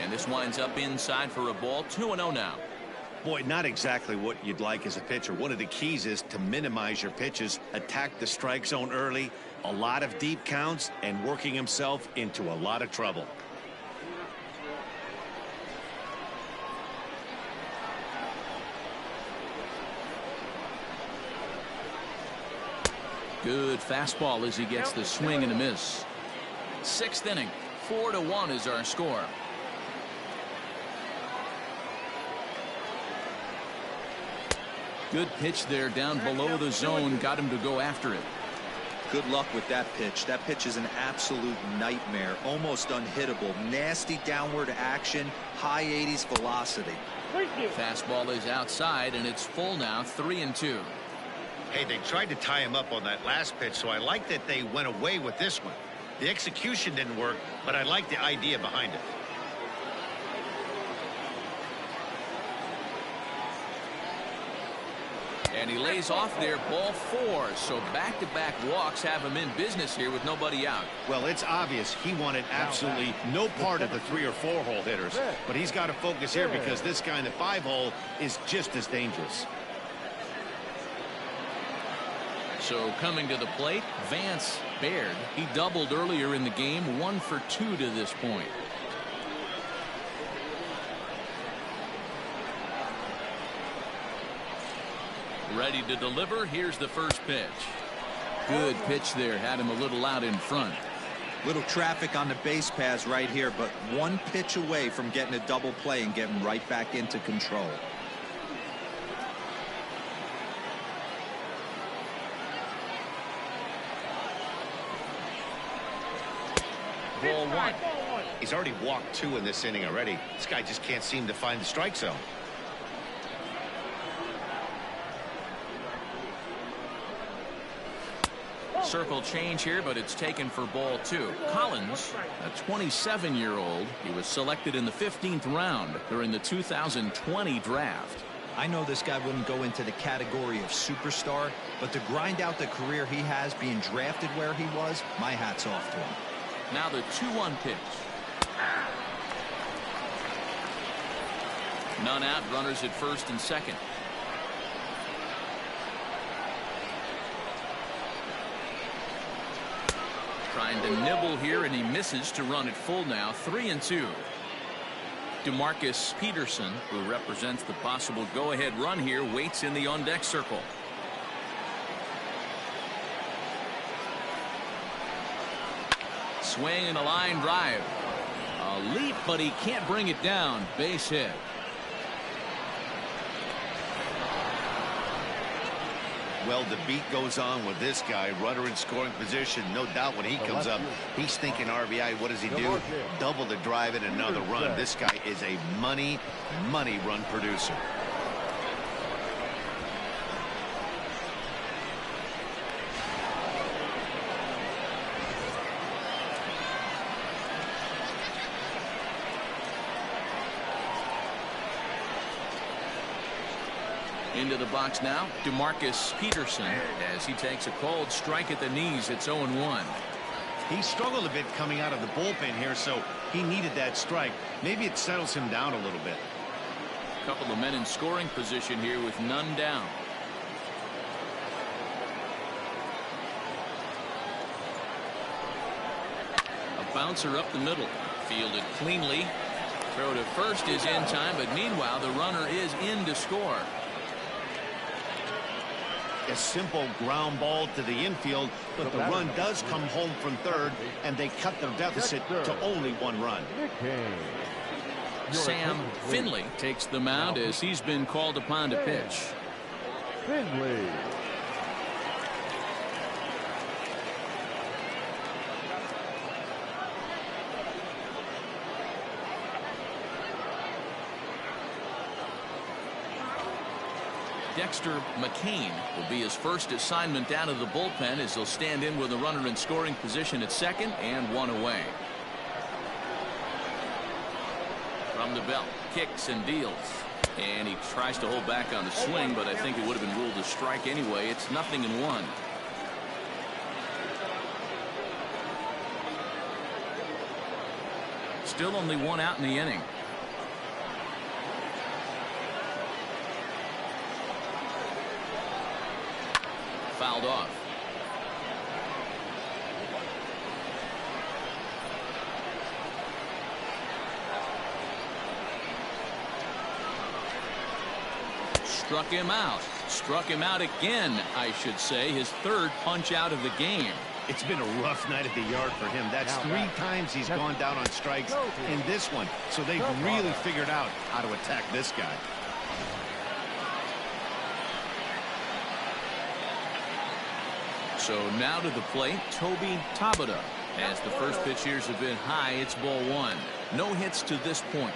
S1: And this winds up inside for a ball. 2-0 now.
S2: Boy, not exactly what you'd like as a pitcher. One of the keys is to minimize your pitches, attack the strike zone early, a lot of deep counts, and working himself into a lot of trouble.
S1: Good fastball as he gets the swing and a miss. 6th inning, 4-1 is our score. Good pitch there down below the zone, got him to go after it.
S4: Good luck with that pitch. That pitch is an absolute nightmare, almost unhittable. Nasty downward action, high 80s velocity.
S1: Fastball is outside, and it's full now, 3-2.
S2: Hey, they tried to tie him up on that last pitch, so I like that they went away with this one. The execution didn't work, but I like the idea behind it.
S1: And he lays off there, ball 4. So back-to-back walks have him in business here with nobody out.
S2: Well, it's obvious he wanted absolutely no part of the 3 or 4 hole hitters, but he's got to focus here because this guy in the 5 hole is just as dangerous.
S1: So coming to the plate, Vance Baird. He doubled earlier in the game, 1 for 2 to this point. Ready to deliver. Here's the first pitch. Good pitch there. Had him a little out in front.
S4: Little traffic on the base paths right here, but 1 pitch away from getting a double play and getting right back into control.
S1: Ball 1.
S2: He's already walked 2 in this inning already. This guy just can't seem to find the strike zone.
S1: Circle change here, but it's taken for ball 2. Collins, a 27-year-old, he was selected in the 15th round during the 2020 draft.
S4: I know this guy wouldn't go into the category of superstar, but to grind out the career he has being drafted where he was, my hat's off to him.
S1: Now the 2-1 pitch. None out, runners at first and second. Trying to nibble here, and he misses to run it full now. 3-2. Demarcus Peterson, who represents the possible go-ahead run here, waits in the on-deck circle. Swing and a line drive. A leap, but he can't bring it down. Base hit.
S2: Well, the beat goes on with this guy. Runner in scoring position. No doubt when he comes up, he's thinking RBI. What does he do? Double the drive and another run. This guy is a money run producer.
S1: Into the box now, Demarcus Peterson, as he takes a cold strike at the knees. It's 0-1.
S2: He struggled a bit coming out of the bullpen here, so he needed that strike. Maybe it settles him down a little bit.
S1: A couple of men in scoring position here with none down. A bouncer up the middle, fielded cleanly. Throw to first is in time, but meanwhile the runner is in to score.
S2: A simple ground ball to the infield, but the run does come home from third, and they cut their deficit to only 1 run.
S1: Sam Finley takes the mound as he's been called upon to pitch.
S3: Finley.
S1: Dexter McCain will be his first assignment out of the bullpen as he'll stand in with a runner in scoring position at second and 1 away. From the belt, kicks and deals. And he tries to hold back on the swing, but I think it would have been ruled a strike anyway. It's 0-1. Still only 1 out in the inning. Fouled off. Struck him out. Struck him out again, I should say. His 3rd punch out of the game.
S2: It's been a rough night at the yard for him. That's 3 times he's gone down on strikes in this one. So they've really figured out how to attack this guy.
S1: So now to the plate, Toby Tabata. As the first pitch here has been high, it's ball 1. No hits to this point.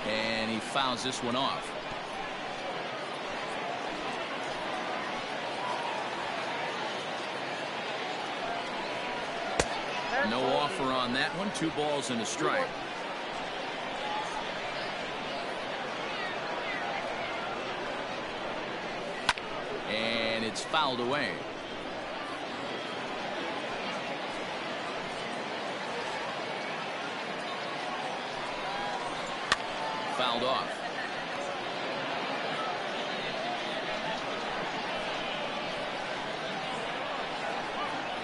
S1: And he fouls this one off. No offer on that one. 2 balls and a strike. And it's fouled away. Fouled off.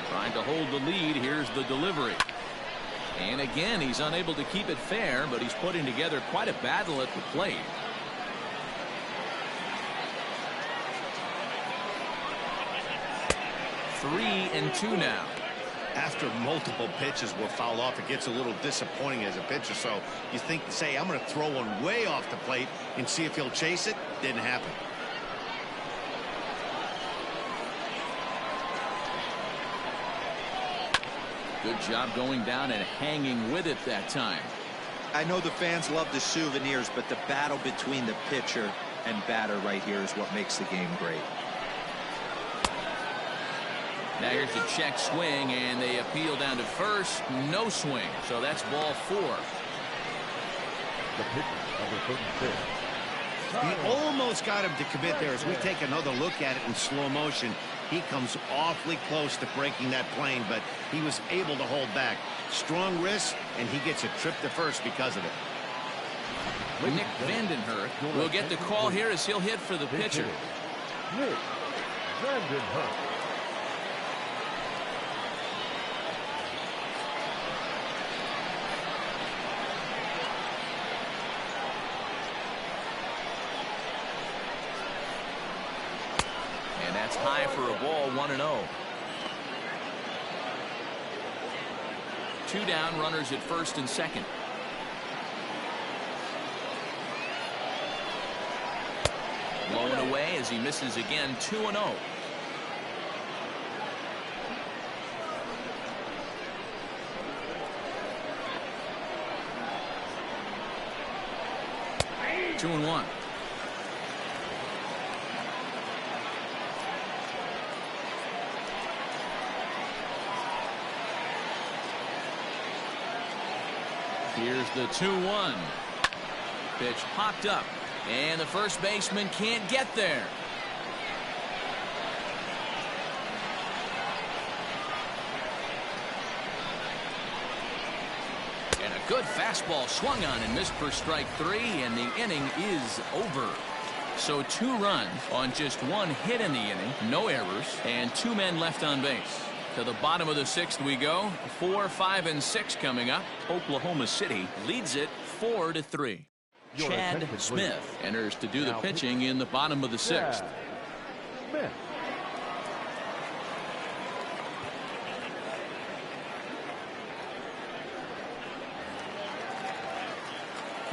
S1: Trying to hold the lead. Here's the delivery. And again, he's unable to keep it fair, but he's putting together quite a battle at the plate. Three and 2 now.
S2: After multiple pitches were fouled off, it gets a little disappointing as a pitcher. So you think, say, I'm going to throw one way off the plate and see if he'll chase it. Didn't happen.
S1: Good job going down and hanging with it that time.
S4: I know the fans love the souvenirs, but the battle between the pitcher and batter right here is what makes the game great.
S1: Now here's a check swing, and they appeal down to first. No swing, so that's ball 4.
S3: The pitcher, number 36.
S2: He almost got him to commit there. As we take another look at it in slow motion, he comes awfully close to breaking that plane, but he was able to hold back. Strong wrist, and he gets a trip to first because of it.
S1: Nick Vandenhurst will get the call here as he'll hit for the pitcher.
S3: Nick Vandenhurst.
S1: And that's high for a ball, 1-0. 2 down, runners at first and second. Blown away as he misses again, 2-0. Two and 1. Here's the 2-1. Pitch popped up, and the first baseman can't get there. And a good fastball swung on and missed for strike 3, and the inning is over. So 2 runs on just 1 hit in the inning, no errors, and 2 men left on base. To the bottom of the 6th we go. 4, 5, and 6 coming up. Oklahoma City leads it 4-3. Chad Smith enters to do the pitching in the bottom of the 6th.
S3: Smith.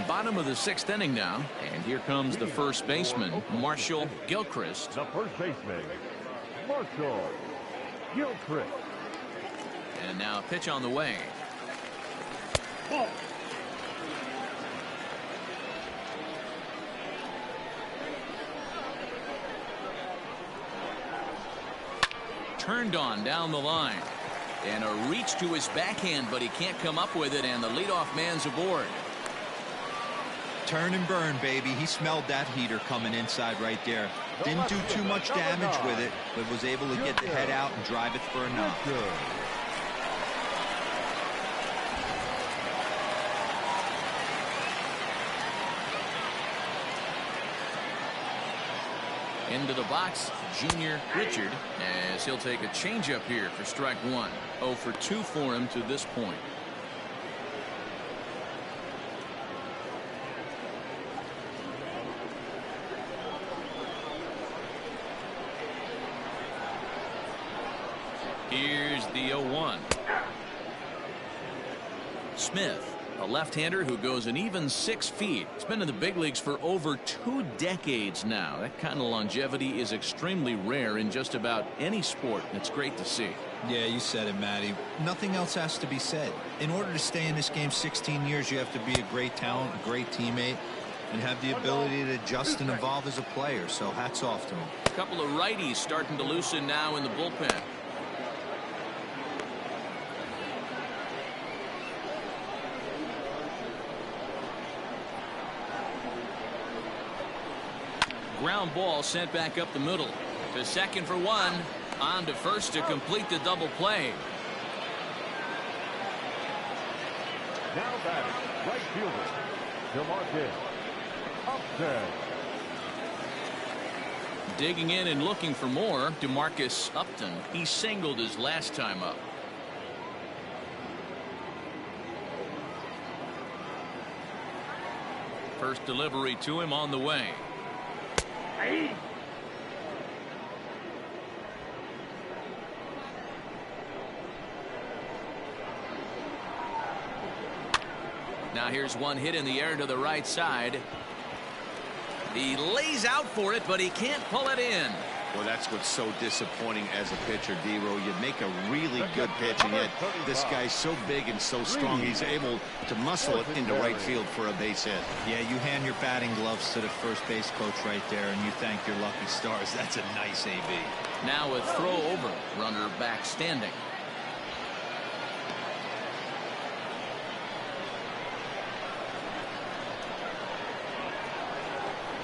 S1: Bottom of the 6th inning now, and here comes the first baseman, Marshall Gilchrist.
S3: The first baseman, Marshall Gilchrist.
S1: And now a pitch on the way. Turned on down the line, and a reach to his backhand, but he can't come up with it, and the leadoff man's aboard.
S4: Turn and burn, baby. He smelled that heater coming inside right there. Didn't do too much damage with it, but was able to get the head out and drive it for a knock.
S1: Into the box, Junior Richard, as he'll take a changeup here for strike 1. 0 for 2 for him to this point. Here's the 0-1. Smith, a left-hander who goes an even 6 feet. He's been in the big leagues for over 2 decades now. That kind of longevity is extremely rare in just about any sport. It's great to see.
S4: Yeah, you said it, Matty. Nothing else has to be said. In order to stay in this game 16 years, you have to be a great talent, a great teammate, and have the ability to adjust and evolve as a player. So hats off to him.
S1: A couple of righties starting to loosen now in the bullpen. Ground ball sent back up the middle. To second for 1. On to first to complete the double play.
S3: Now batting, right fielder, Demarcus Peterson.
S1: Digging in and looking for more, Demarcus Upton. He singled his last time up. First delivery to him on the way. Now here's one hit in the air to the right side. He lays out for it, but he can't pull it in.
S2: Well, that's what's so disappointing as a pitcher, D-Row. You make a really good pitch, and yet this guy's so big and so strong, he's able to muscle it into right field for a base hit.
S4: Yeah, you hand your batting gloves to the first base coach right there, and you thank your lucky stars. That's a nice AB.
S1: Now a throw over, runner back standing.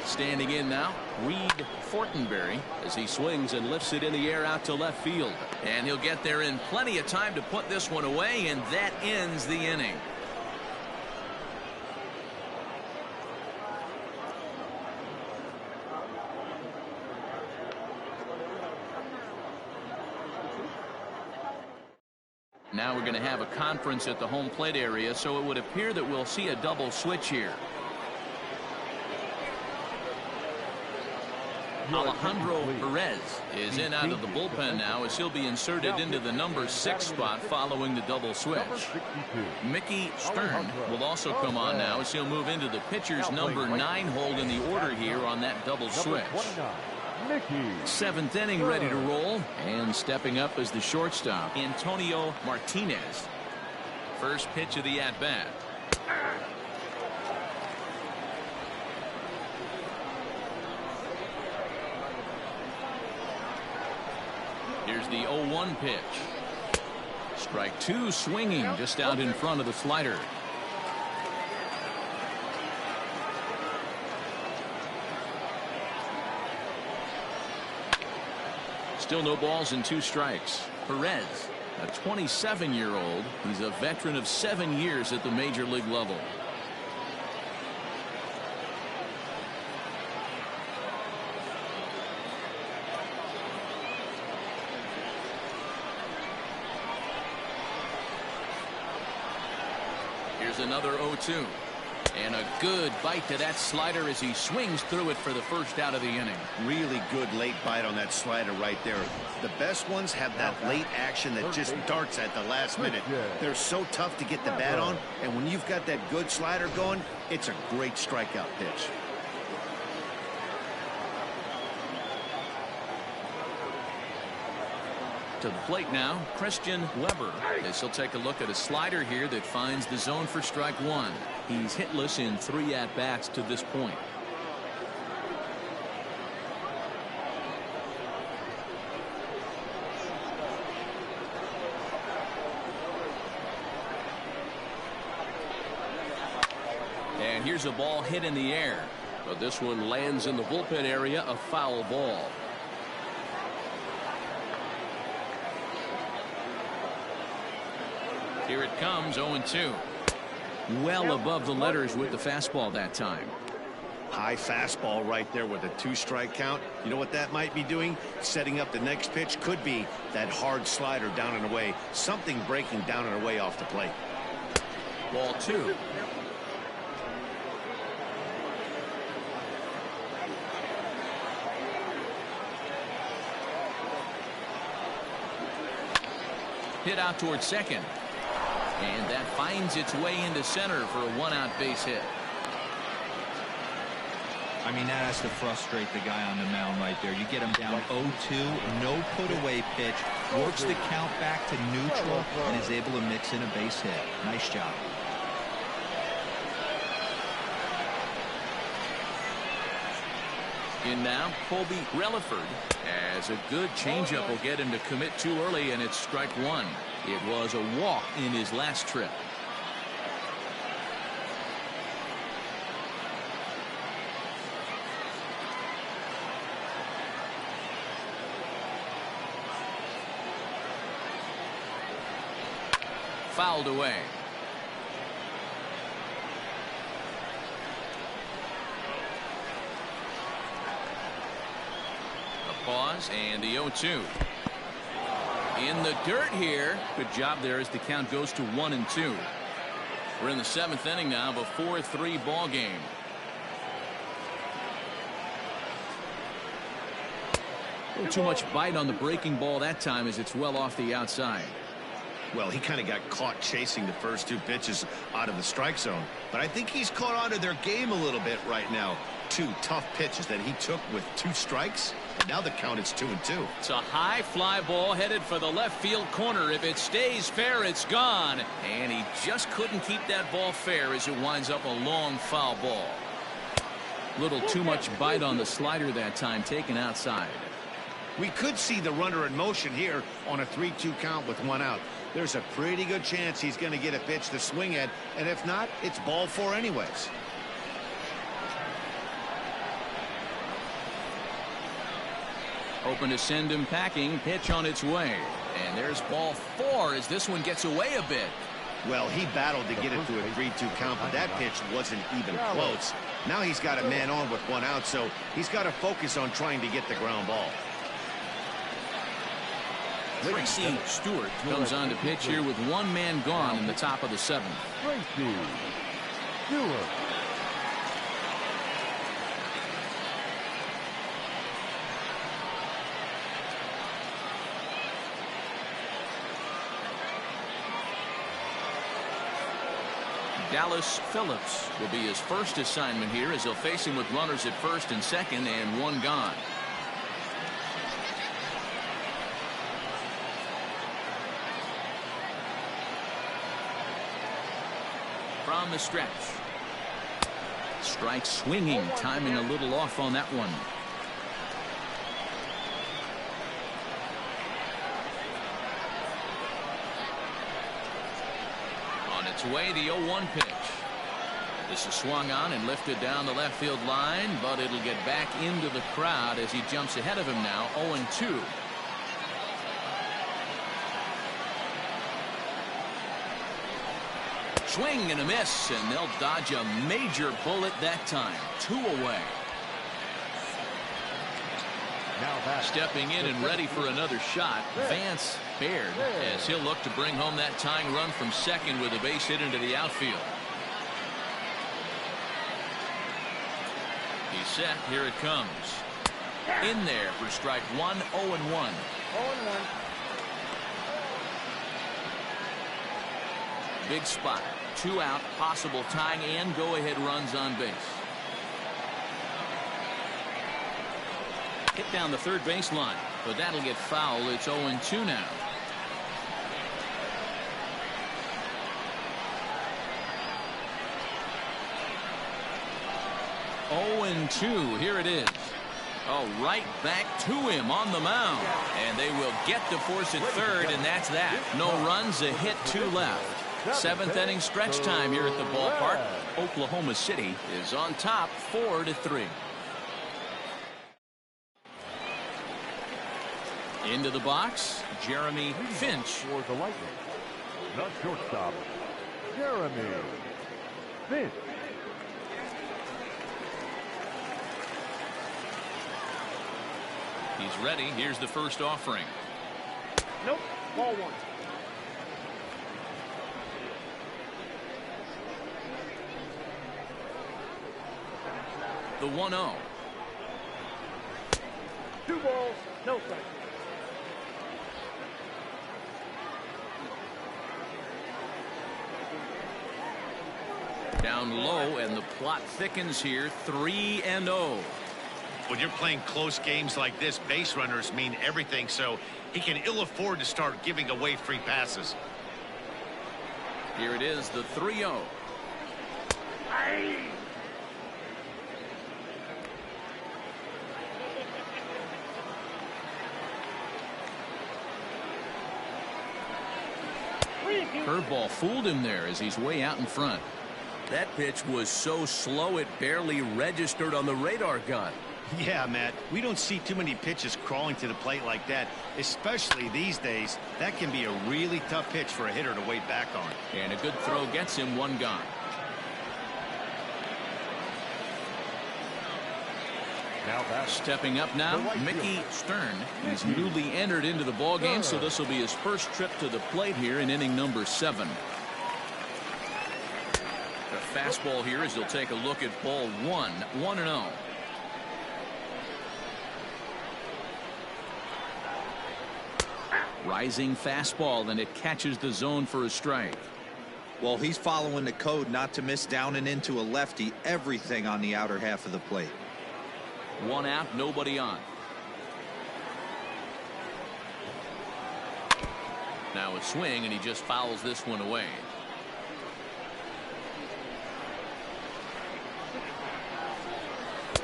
S1: Standing in now, Reed Fortenberry, as he swings and lifts it in the air out to left field. And he'll get there in plenty of time to put this one away, and that ends the inning. Now we're going to have a conference at the home plate area, so it would appear that we'll see a double switch here. Alejandro Perez is in out of the bullpen now, as he'll be inserted into the number 6 spot following the double switch. Mickey Stern will also come on now, as he'll move into the pitcher's number 9 hold in the order here on that double switch. 7th inning ready to roll, and stepping up as the shortstop, Antonio Martinez. First pitch of the at-bat. Here's the 0-1 pitch. Strike 2, swinging just out in front of the slider. Still no balls and 2 strikes. Perez, a 27-year-old. He's a veteran of 7 years at the major league level. Here's another 0-2. And a good bite to that slider as he swings through it for the first out of the inning.
S2: Really good late bite on that slider right there. The best ones have that late action that just darts at the last minute. They're so tough to get the bat on, and when you've got that good slider going, it's a great strikeout pitch.
S1: To the plate now, Christian Weber, as he'll take a look at a slider here that finds the zone for strike 1. He's hitless in 3 at-bats to this point. And here's a ball hit in the air, but this one lands in the bullpen area, a foul ball. Here it comes, 0-2. Well above the letters with the fastball that time.
S2: High fastball right there with a 2-strike count. You know what that might be doing? Setting up the next pitch. Could be that hard slider down and away. Something breaking down and away off the plate.
S1: Ball 2. Hit out towards second. And that finds its way into center for a 1-out base hit.
S4: I mean, that has to frustrate the guy on the mound right there. You get him down 0-2, no put-away pitch, works the count back to neutral, and is able to mix in a base hit. Nice job.
S1: In now, Colby Relaford, as a good changeup will get him to commit too early, and it's strike 1. It was a walk in his last trip. Fouled away. A pause and the 0-2. In the dirt here. Good job there as the count goes to 1-2. We're in the 7th inning now of a 4-3 ball game. A little too much bite on the breaking ball that time as it's well off the outside.
S2: Well, he kind of got caught chasing the first 2 pitches out of the strike zone. But I think he's caught on to their game a little bit right now. 2 tough pitches that he took with 2 strikes. Now the count is 2-2.
S1: It's a high fly ball headed for the left field corner. If it stays fair, it's gone. And he just couldn't keep that ball fair as it winds up a long foul ball. Little too much bite on the slider that time, taken outside.
S2: We could see the runner in motion here on a 3-2 count with 1 out. There's a pretty good chance he's going to get a pitch to swing at, and if not, it's ball 4 anyways.
S1: Open to send him packing. Pitch on its way. And there's ball 4 as this one gets away a bit.
S2: Well, he battled to get it to a 3-2 count, but that pitch wasn't even close. Now he's got a man on with 1 out, so he's got to focus on trying to get the ground ball.
S1: Tracy Stewart comes on to pitch here with 1 man gone in the top of the 7th.
S3: Tracy Stewart.
S1: Dallas Phillips will be his first assignment here as he'll face him with runners at first and second and 1 gone. From the stretch. Strike swinging, timing a little off on that one. On its way, the 0-1 pitch. This is swung on and lifted down the left field line, but it'll get back into the crowd as he jumps ahead of him now, 0-2. Swing and a miss, and they'll dodge a major bullet that time. 2 away. Stepping in and ready for another shot, Vance Baird, as he'll look to bring home that tying run from second with a base hit into the outfield. He's set. Here it comes. In there for strike 1, 0-1.
S6: 0-1.
S1: Big spot. 2 out, possible tying and go-ahead runs on base. Hit down the third baseline, but that'll get foul. It's 0-2 now. Here it is. Oh, right back to him on the mound. And they will get to force at third, and that's that. No runs, a hit, 2 left. 7th inning stretch time here at the ballpark. Oklahoma City is on top 4-3. Into the box, Jeremy Finch.
S3: For the Lightning, the shortstop, Jeremy Finch.
S1: He's ready. Here's the first offering.
S6: Nope. Ball 1.
S1: The 1-0.
S6: 2 balls, no strikes.
S1: Down low, and the plot thickens here. 3-0.
S2: When you're playing close games like this, base runners mean everything, so he can ill afford to start giving away free passes.
S1: Here it is, the 3-0. Curveball fooled him there as he's way out in front. That pitch was so slow it barely registered on the radar gun.
S2: Yeah, Matt, we don't see too many pitches crawling to the plate like that, especially these days. That can be a really tough pitch for a hitter to wait back on.
S1: And a good throw gets him 1 gone. Stepping up now, Mickey Stern. He's newly entered into the ballgame, so this will be his first trip to the plate here in inning number 7. The fastball here as he'll take a look at ball 1, 1-0. Rising fastball, and it catches the zone for a strike.
S4: Well, he's following the code not to miss down and into a lefty. Everything on the outer half of the plate.
S1: 1 out, nobody on. Now a swing, and he just fouls this one away.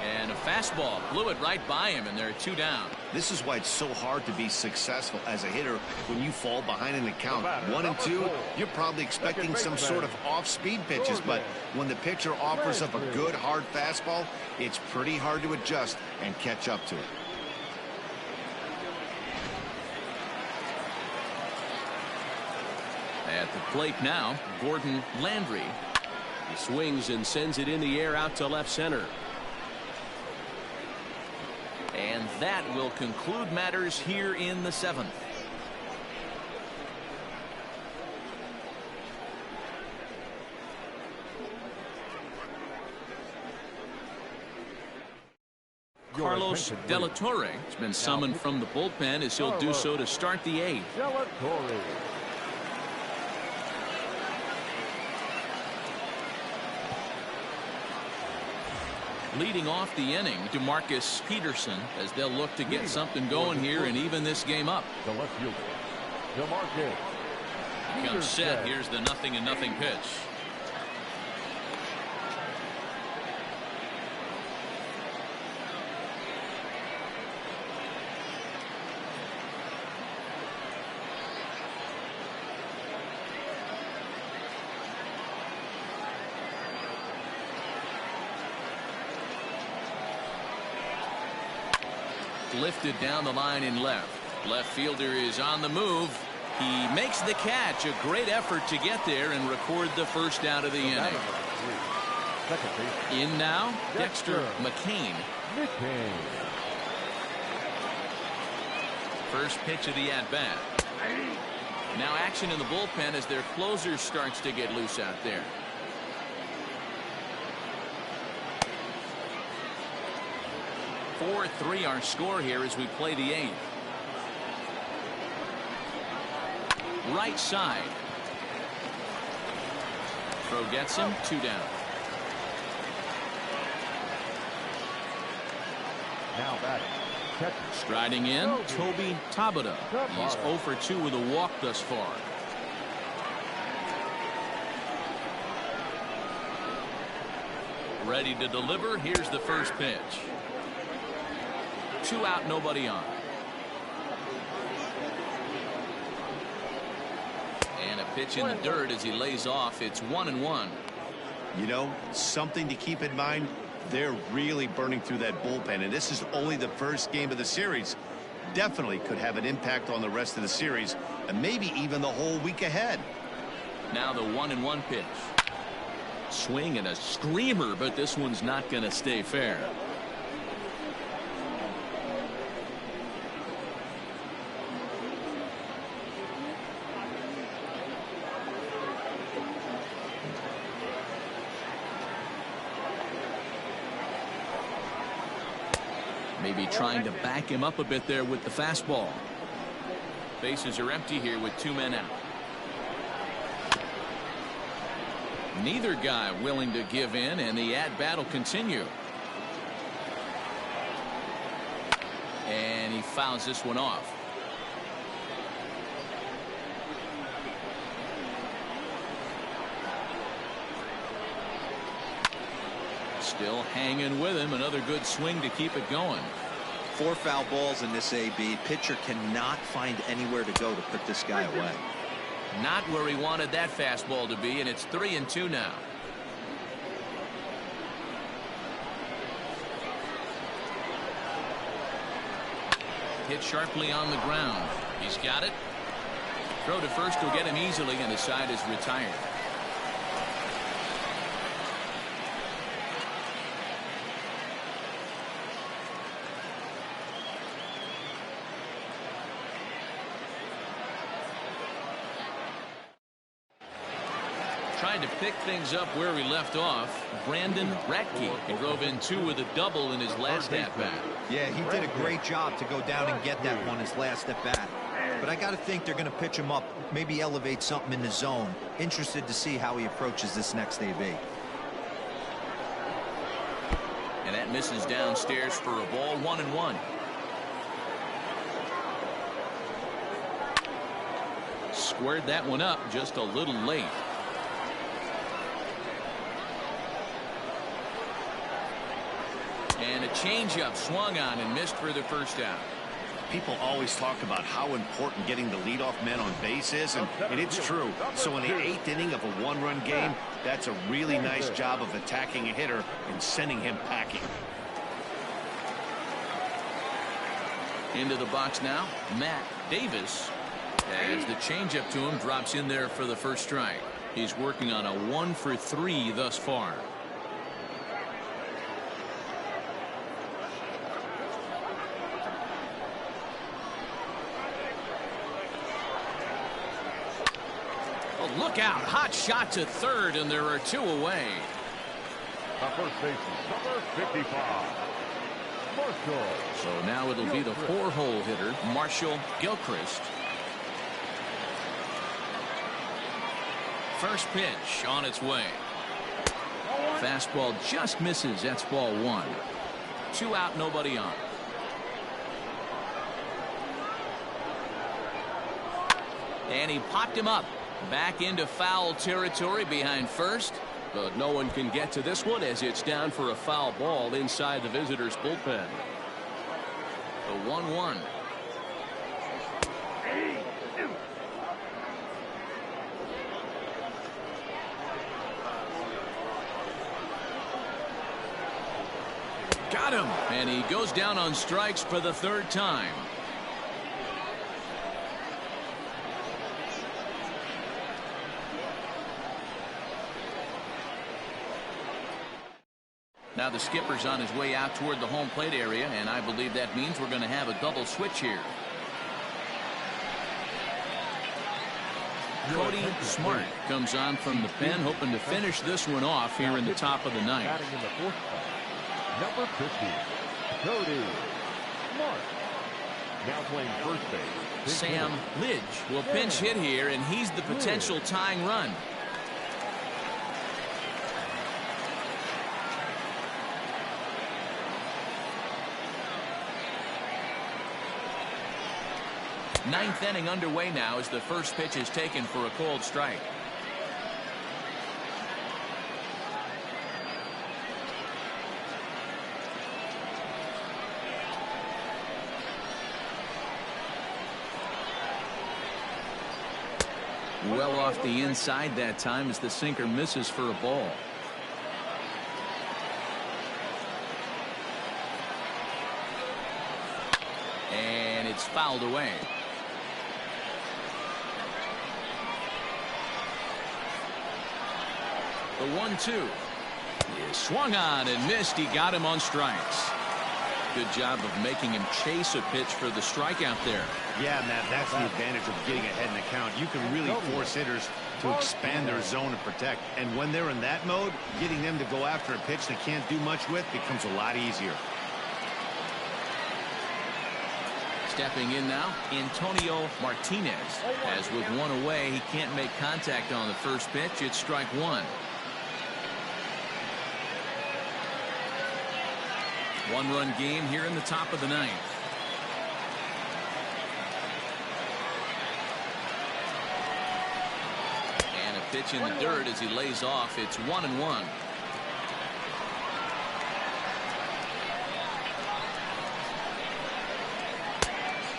S1: And a fastball blew it right by him, and there are 2 down.
S2: This is why it's so hard to be successful as a hitter when you fall behind in the count. 1 and 2, you're probably expecting some sort of off-speed pitches, but when the pitcher offers up a good hard fastball, it's pretty hard to adjust and catch up to it.
S1: At the plate now, Gordon Landry.
S7: He swings and sends it in the air out to left center.
S1: And that will conclude matters here in the 7th. Carlos De La Torre has been summoned from the bullpen as he'll do so to start the 8th.
S3: De La Torre.
S1: Leading off the inning, Demarcus Peterson, as they'll look to get something going here and even this game up.
S3: The left fielder, Demarcus
S1: Comes set.
S3: Peterson.
S1: Here's the 0-0 pitch. Lifted down the line in left. Left fielder is on the move. He makes the catch. A great effort to get there and record the first out of the inning. In now, Dexter McCain. First pitch of the at-bat. Now action in the bullpen as their closer starts to get loose out there. (4-3) our score here as we play the 8th. Right side. Throw gets him. 2 down.
S3: Now batting. Catcher.
S1: Striding in, Toby Tabata. He's 0 for 2 with a walk thus far. Ready to deliver. Here's the first pitch. 2 out, nobody on. And a pitch in the dirt as he lays off. It's 1-1.
S2: You know, something to keep in mind, they're really burning through that bullpen, and this is only the first game of the series. Definitely could have an impact on the rest of the series, and maybe even the whole week ahead.
S1: Now the 1-1 pitch. Swing and a screamer, but this one's not going to stay fair. Maybe trying to back him up a bit there with the fastball. Bases are empty here with 2 men out. Neither guy willing to give in, and the at-bat will continue. And he fouls this one off. Still hanging with him. Another good swing to keep it going.
S4: 4 foul balls in this AB. Pitcher cannot find anywhere to go to put this guy away.
S1: Not where he wanted that fastball to be, and it's 3-2 now. Hit sharply on the ground. He's got it. Throw to first will get him easily, and the side is retired. Tried to pick things up where we left off. Brandon Ratke. He drove in 2 with a double in his last at-bat.
S4: Yeah, he did a great job to go down and get that one his last at bat. but I got to think they're going to pitch him up, maybe elevate something in the zone. Interested to see how he approaches this next AB.
S1: And that misses downstairs for a ball, 1-1. Squared that one up just a little late. And a changeup swung on and missed for the first out.
S2: People always talk about how important getting the leadoff man on base is, and it's true. So in the 8th inning of a one-run game, that's a really nice job of attacking a hitter and sending him packing.
S1: Into the box now, Matt Davis, as the changeup to him drops in there for the first strike. He's working on a 1-for-3 thus far. Look out, hot shot to third, and there are 2 away.
S3: The first baseman, number 55, Marshall.
S1: So now it'll be the 4-hole hitter, Marshall Gilchrist. First pitch on its way. Fastball just misses. That's ball 1. 2 out, nobody on. And he popped him up. Back into foul territory behind first, but no one can get to this one as it's down for a foul ball inside the visitors' bullpen. The 1-1. Got him, and he goes down on strikes for the 3rd time. Now the skipper's on his way out toward the home plate area, and I believe that means we're going to have a double switch here. Cody Smart comes on from the pen, hoping to finish this one off here in the top of the 9th.
S3: Batting in the 4th spot, number 50, Cody Smart. Now playing first base,
S1: Sam Lidge will pinch hit here, and he's the potential tying run. Ninth inning underway now as the first pitch is taken for a cold strike. Well off the inside that time as the sinker misses for a ball. And it's fouled away. The 1-2 is swung on and missed. He got him on strikes. Good job of making him chase a pitch for the strikeout there.
S2: Yeah, Matt, that's the advantage of getting ahead in the count. You can really force hitters to expand their zone and protect. And when they're in that mode, getting them to go after a pitch they can't do much with becomes a lot easier.
S1: Stepping in now, Antonio Martinez. As with 1 away, he can't make contact on the first pitch. It's strike 1. 1-run game here in the top of the 9th. And a pitch in the dirt as he lays off. It's 1-1.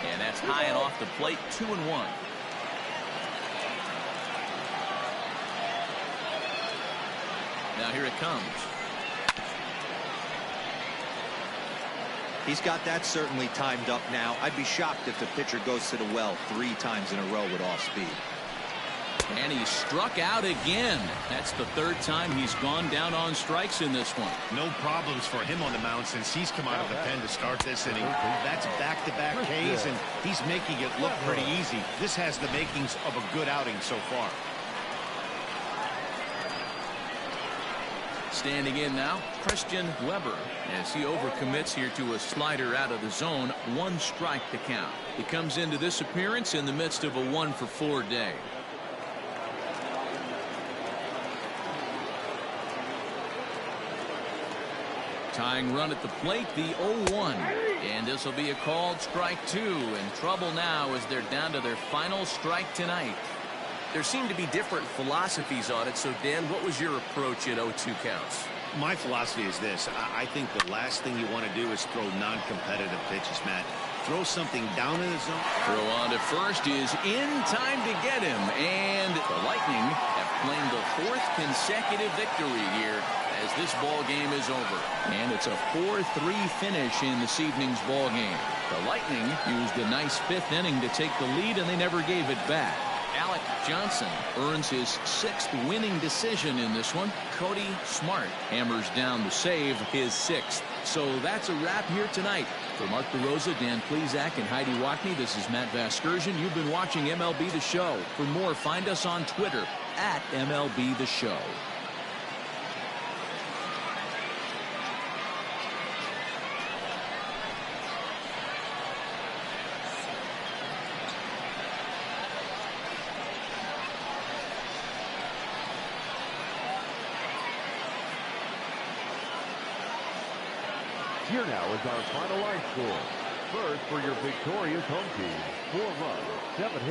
S1: And that's high and off the plate. 2-1. Now here it comes.
S4: He's got that certainly timed up now. I'd be shocked if the pitcher goes to the well 3 times in a row with off speed.
S1: And he struck out again. That's the 3rd time he's gone down on strikes in this one.
S2: No problems for him on the mound since he's come out of the pen to start this inning. That's back-to-back Ks, and he's making it look pretty easy. This has the makings of a good outing so far.
S1: Standing in now, Christian Weber, as he overcommits here to a slider out of the zone. 1 strike to count. He comes into this appearance in the midst of a 1-for-4 day. Tying run at the plate, the 0-1. And this will be a called strike 2. In trouble now as they're down to their final strike tonight.
S7: There seem to be different philosophies on it. So, Dan, what was your approach in 0-2 counts?
S2: My philosophy is this. I think the last thing you want to do is throw non-competitive pitches, Matt. Throw something down in the zone.
S1: Throw on to first is in time to get him. And the Lightning have claimed the 4th consecutive victory here as this ball game is over. And it's a 4-3 finish in this evening's ball game. The Lightning used a nice 5th inning to take the lead, and they never gave it back. Alec Johnson earns his 6th winning decision in this one. Cody Smart hammers down the save, his 6th. So that's a wrap here tonight. For Mark DeRosa, Dan Plesac, and Heidi Watney, this is Matt Vasgersian. You've been watching MLB The Show. For more, find us on Twitter at MLB The Show.
S3: Here now is our final line score. First for your victorious home team, 4 runs, 7 hits.